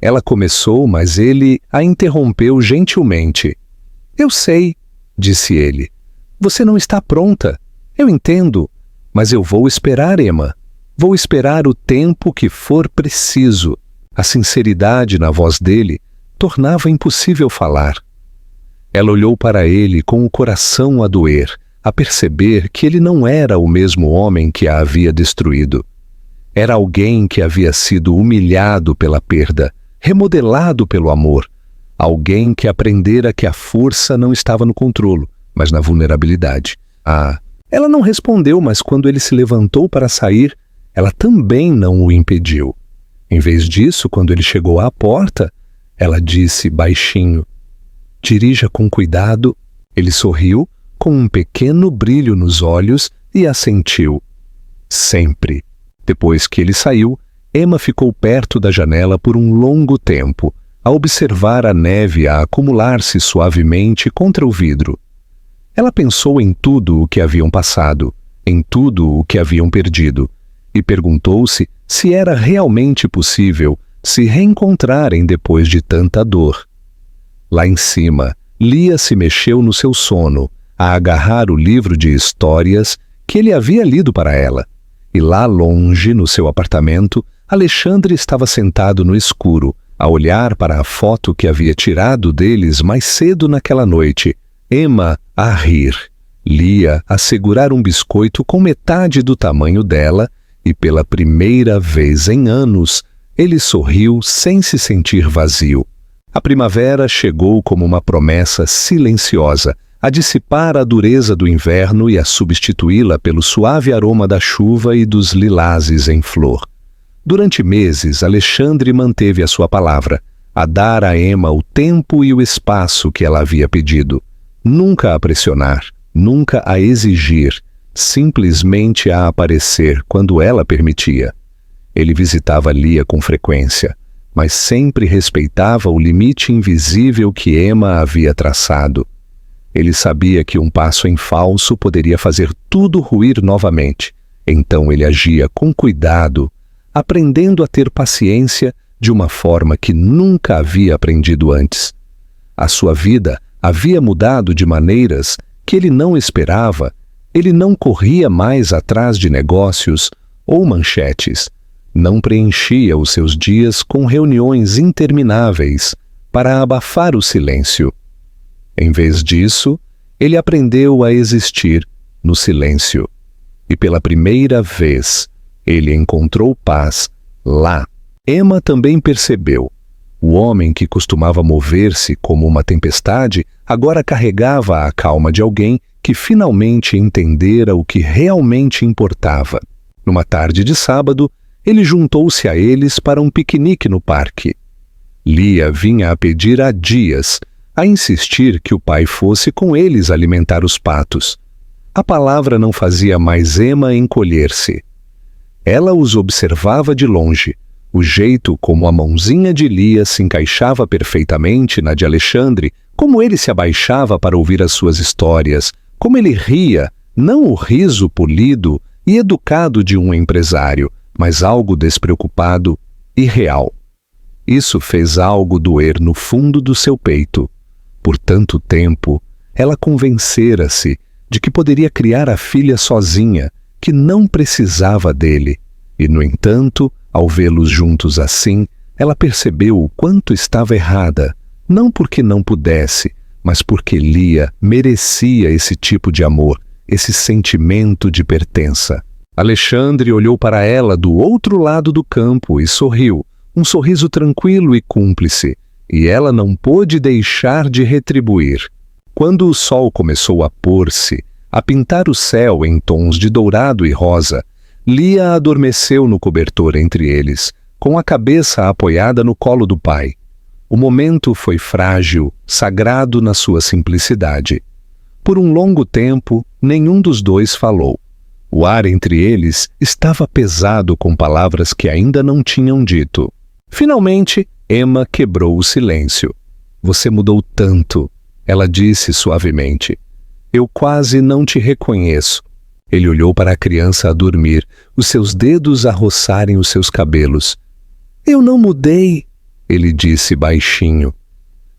Ela começou, mas ele a interrompeu gentilmente. Eu sei, disse ele. Você não está pronta. Eu entendo, mas eu vou esperar, Emma. Vou esperar o tempo que for preciso. A sinceridade na voz dele tornava impossível falar. Ela olhou para ele com o coração a doer, a perceber que ele não era o mesmo homem que a havia destruído. Era alguém que havia sido humilhado pela perda, remodelado pelo amor. Alguém que aprendera que a força não estava no controle, mas na vulnerabilidade. Ela não respondeu, mas quando ele se levantou para sair, ela também não o impediu. Em vez disso, quando ele chegou à porta, ela disse baixinho, dirija com cuidado. Ele sorriu, com um pequeno brilho nos olhos, e assentiu. Sempre. Depois que ele saiu, Emma ficou perto da janela por um longo tempo, a observar a neve a acumular-se suavemente contra o vidro. Ela pensou em tudo o que haviam passado, em tudo o que haviam perdido, e perguntou-se se era realmente possível se reencontrarem depois de tanta dor. Lá em cima, Lia se mexeu no seu sono, a agarrar o livro de histórias que ele havia lido para ela. E lá longe, no seu apartamento, Alexandre estava sentado no escuro, a olhar para a foto que havia tirado deles mais cedo naquela noite. Emma a rir, Lia a segurar um biscoito com metade do tamanho dela, e pela primeira vez em anos, ele sorriu sem se sentir vazio. A primavera chegou como uma promessa silenciosa, a dissipar a dureza do inverno e a substituí-la pelo suave aroma da chuva e dos lilazes em flor. Durante meses, Alexandre manteve a sua palavra, a dar a Emma o tempo e o espaço que ela havia pedido. Nunca a pressionar, nunca a exigir, simplesmente a aparecer quando ela permitia. Ele visitava Lia com frequência, mas sempre respeitava o limite invisível que Emma havia traçado. Ele sabia que um passo em falso poderia fazer tudo ruir novamente, então ele agia com cuidado, aprendendo a ter paciência de uma forma que nunca havia aprendido antes. A sua vida havia mudado de maneiras que ele não esperava. Ele não corria mais atrás de negócios ou manchetes, não preenchia os seus dias com reuniões intermináveis para abafar o silêncio. Em vez disso, ele aprendeu a existir no silêncio. E pela primeira vez, ele encontrou paz lá. Emma também percebeu. O homem que costumava mover-se como uma tempestade agora carregava a calma de alguém que finalmente entendera o que realmente importava. Numa tarde de sábado, ele juntou-se a eles para um piquenique no parque. Lia vinha a pedir há dias, a insistir que o pai fosse com eles alimentar os patos. A palavra não fazia mais Emma encolher-se. Ela os observava de longe, o jeito como a mãozinha de Lia se encaixava perfeitamente na de Alexandre, como ele se abaixava para ouvir as suas histórias, como ele ria, não o riso polido e educado de um empresário, mas algo despreocupado e real. Isso fez algo doer no fundo do seu peito. Por tanto tempo, ela convencera-se de que poderia criar a filha sozinha, que não precisava dele. E, no entanto, ao vê-los juntos assim, ela percebeu o quanto estava errada, não porque não pudesse, mas porque Lia merecia esse tipo de amor, esse sentimento de pertença. Alexandre olhou para ela do outro lado do campo e sorriu, um sorriso tranquilo e cúmplice, e ela não pôde deixar de retribuir. Quando o sol começou a pôr-se, a pintar o céu em tons de dourado e rosa, Lia adormeceu no cobertor entre eles, com a cabeça apoiada no colo do pai. O momento foi frágil, sagrado na sua simplicidade. Por um longo tempo, nenhum dos dois falou. O ar entre eles estava pesado com palavras que ainda não tinham dito. Finalmente, Emma quebrou o silêncio. "Você mudou tanto", ela disse suavemente. "Eu quase não te reconheço." Ele olhou para a criança a dormir, os seus dedos a roçarem os seus cabelos. "Eu não mudei", ele disse baixinho.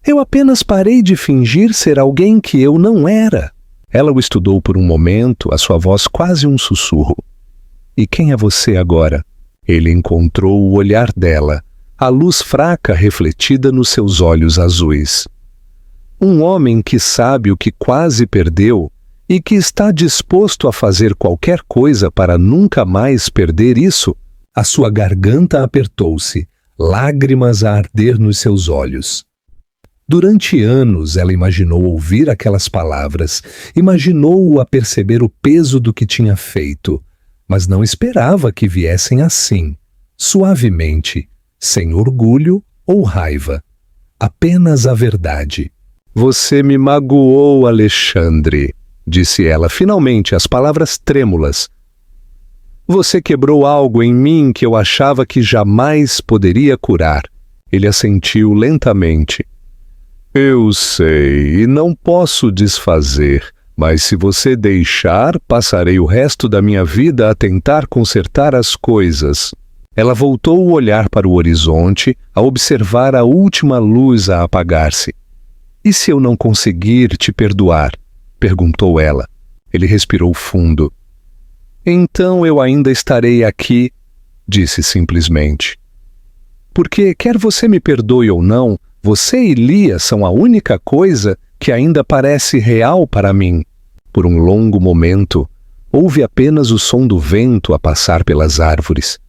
"Eu apenas parei de fingir ser alguém que eu não era." Ela o estudou por um momento, a sua voz quase um sussurro. "E quem é você agora?" Ele encontrou o olhar dela, a luz fraca refletida nos seus olhos azuis. "Um homem que sabe o que quase perdeu e que está disposto a fazer qualquer coisa para nunca mais perder isso." A sua garganta apertou-se, lágrimas a arder nos seus olhos. Durante anos ela imaginou ouvir aquelas palavras, imaginou-o a perceber o peso do que tinha feito, mas não esperava que viessem assim, suavemente, sem orgulho ou raiva, apenas a verdade. "Você me magoou, Alexandre", disse ela finalmente, as palavras trêmulas. "Você quebrou algo em mim que eu achava que jamais poderia curar." Ele assentiu lentamente. "Eu sei, e não posso desfazer, mas se você deixar, passarei o resto da minha vida a tentar consertar as coisas." Ela voltou o olhar para o horizonte, a observar a última luz a apagar-se. "E se eu não conseguir te perdoar?" perguntou ela. Ele respirou fundo. "Então eu ainda estarei aqui", disse simplesmente. "Porque, quer você me perdoe ou não, você e Lia são a única coisa que ainda parece real para mim." Por um longo momento, houve apenas o som do vento a passar pelas árvores.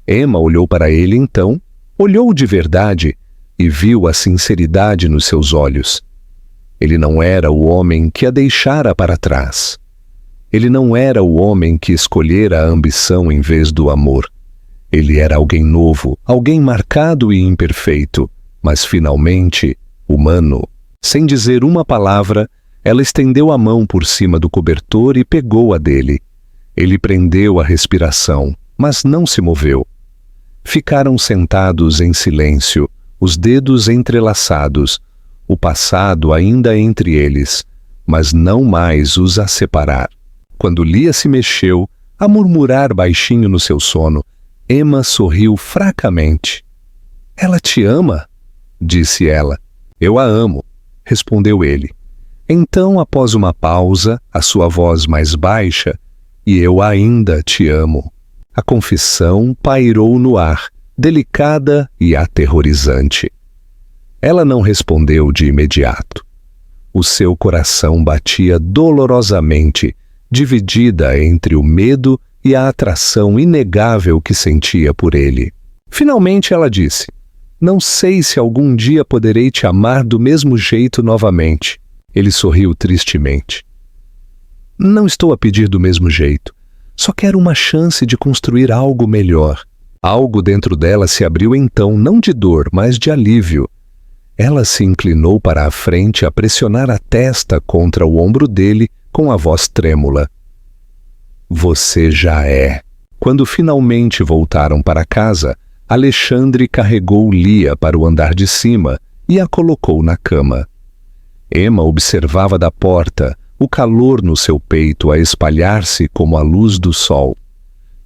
Emma olhou para ele então, olhou de verdade e viu a sinceridade nos seus olhos. Ele não era o homem que a deixara para trás. Ele não era o homem que escolhera a ambição em vez do amor. Ele era alguém novo, alguém marcado e imperfeito, mas finalmente humano. Sem dizer uma palavra, ela estendeu a mão por cima do cobertor e pegou a dele. Ele prendeu a respiração, mas não se moveu. Ficaram sentados em silêncio, os dedos entrelaçados, o passado ainda entre eles, mas não mais os a separar. Quando Lia se mexeu, a murmurar baixinho no seu sono, Emma sorriu fracamente. "Ela te ama?" disse ela. "Eu a amo", respondeu ele. Então, após uma pausa, a sua voz mais baixa, "E eu ainda te amo." A confissão pairou no ar, delicada e aterrorizante. Ela não respondeu de imediato. O seu coração batia dolorosamente, dividida entre o medo e a atração inegável que sentia por ele. Finalmente ela disse: "Não sei se algum dia poderei te amar do mesmo jeito novamente." Ele sorriu tristemente. "Não estou a pedir do mesmo jeito. Só quero uma chance de construir algo melhor." Algo dentro dela se abriu então, não de dor, mas de alívio. Ela se inclinou para a frente a pressionar a testa contra o ombro dele com a voz trêmula. "Você já é." Quando finalmente voltaram para casa, Alexandre carregou Lia para o andar de cima e a colocou na cama. Emma observava da porta, o calor no seu peito a espalhar-se como a luz do sol.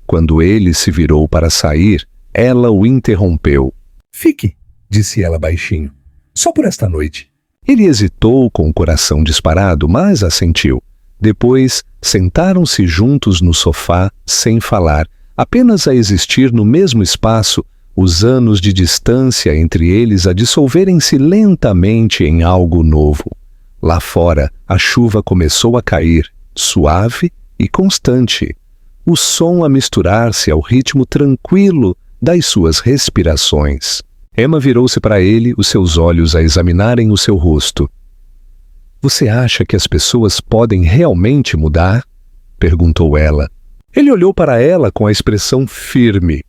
Quando ele se virou para sair, ela o interrompeu. Fique, disse ela baixinho, só por esta noite. Ele hesitou com o coração disparado, mas assentiu. Depois, sentaram-se juntos no sofá, sem falar, apenas a existir no mesmo espaço, os anos de distância entre eles a dissolverem-se lentamente em algo novo. Lá fora, a chuva começou a cair, suave e constante, o som a misturar-se ao ritmo tranquilo das suas respirações. Emma virou-se para ele, os seus olhos a examinarem o seu rosto. Você acha que as pessoas podem realmente mudar? Perguntou ela. Ele olhou para ela com a expressão firme.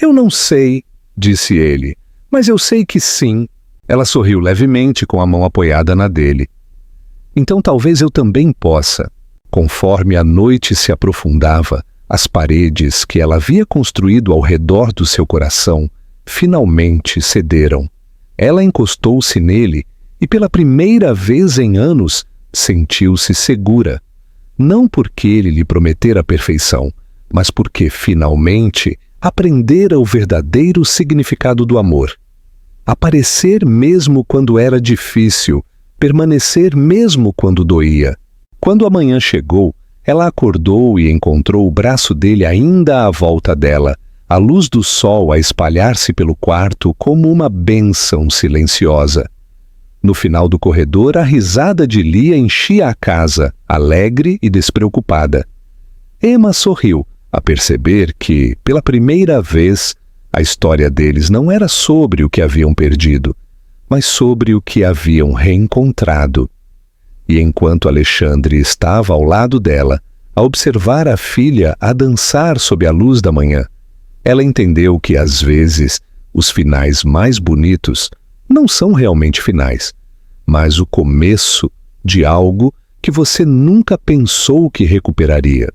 Eu não sei, disse ele, mas eu sei que sim. Ela sorriu levemente com a mão apoiada na dele. Então talvez eu também possa. Conforme a noite se aprofundava, as paredes que ela havia construído ao redor do seu coração finalmente cederam. Ela encostou-se nele e pela primeira vez em anos sentiu-se segura. Não porque ele lhe prometera a perfeição, mas porque finalmente aprendera o verdadeiro significado do amor. Aparecer mesmo quando era difícil, permanecer mesmo quando doía. Quando a manhã chegou, ela acordou e encontrou o braço dele ainda à volta dela, a luz do sol a espalhar-se pelo quarto como uma bênção silenciosa. No final do corredor, a risada de Lia enchia a casa, alegre e despreocupada. Emma sorriu, a perceber que, pela primeira vez, a história deles não era sobre o que haviam perdido, mas sobre o que haviam reencontrado. E enquanto Alexandre estava ao lado dela, a observar a filha a dançar sob a luz da manhã, ela entendeu que, às vezes, os finais mais bonitos não são realmente finais, mas o começo de algo que você nunca pensou que recuperaria.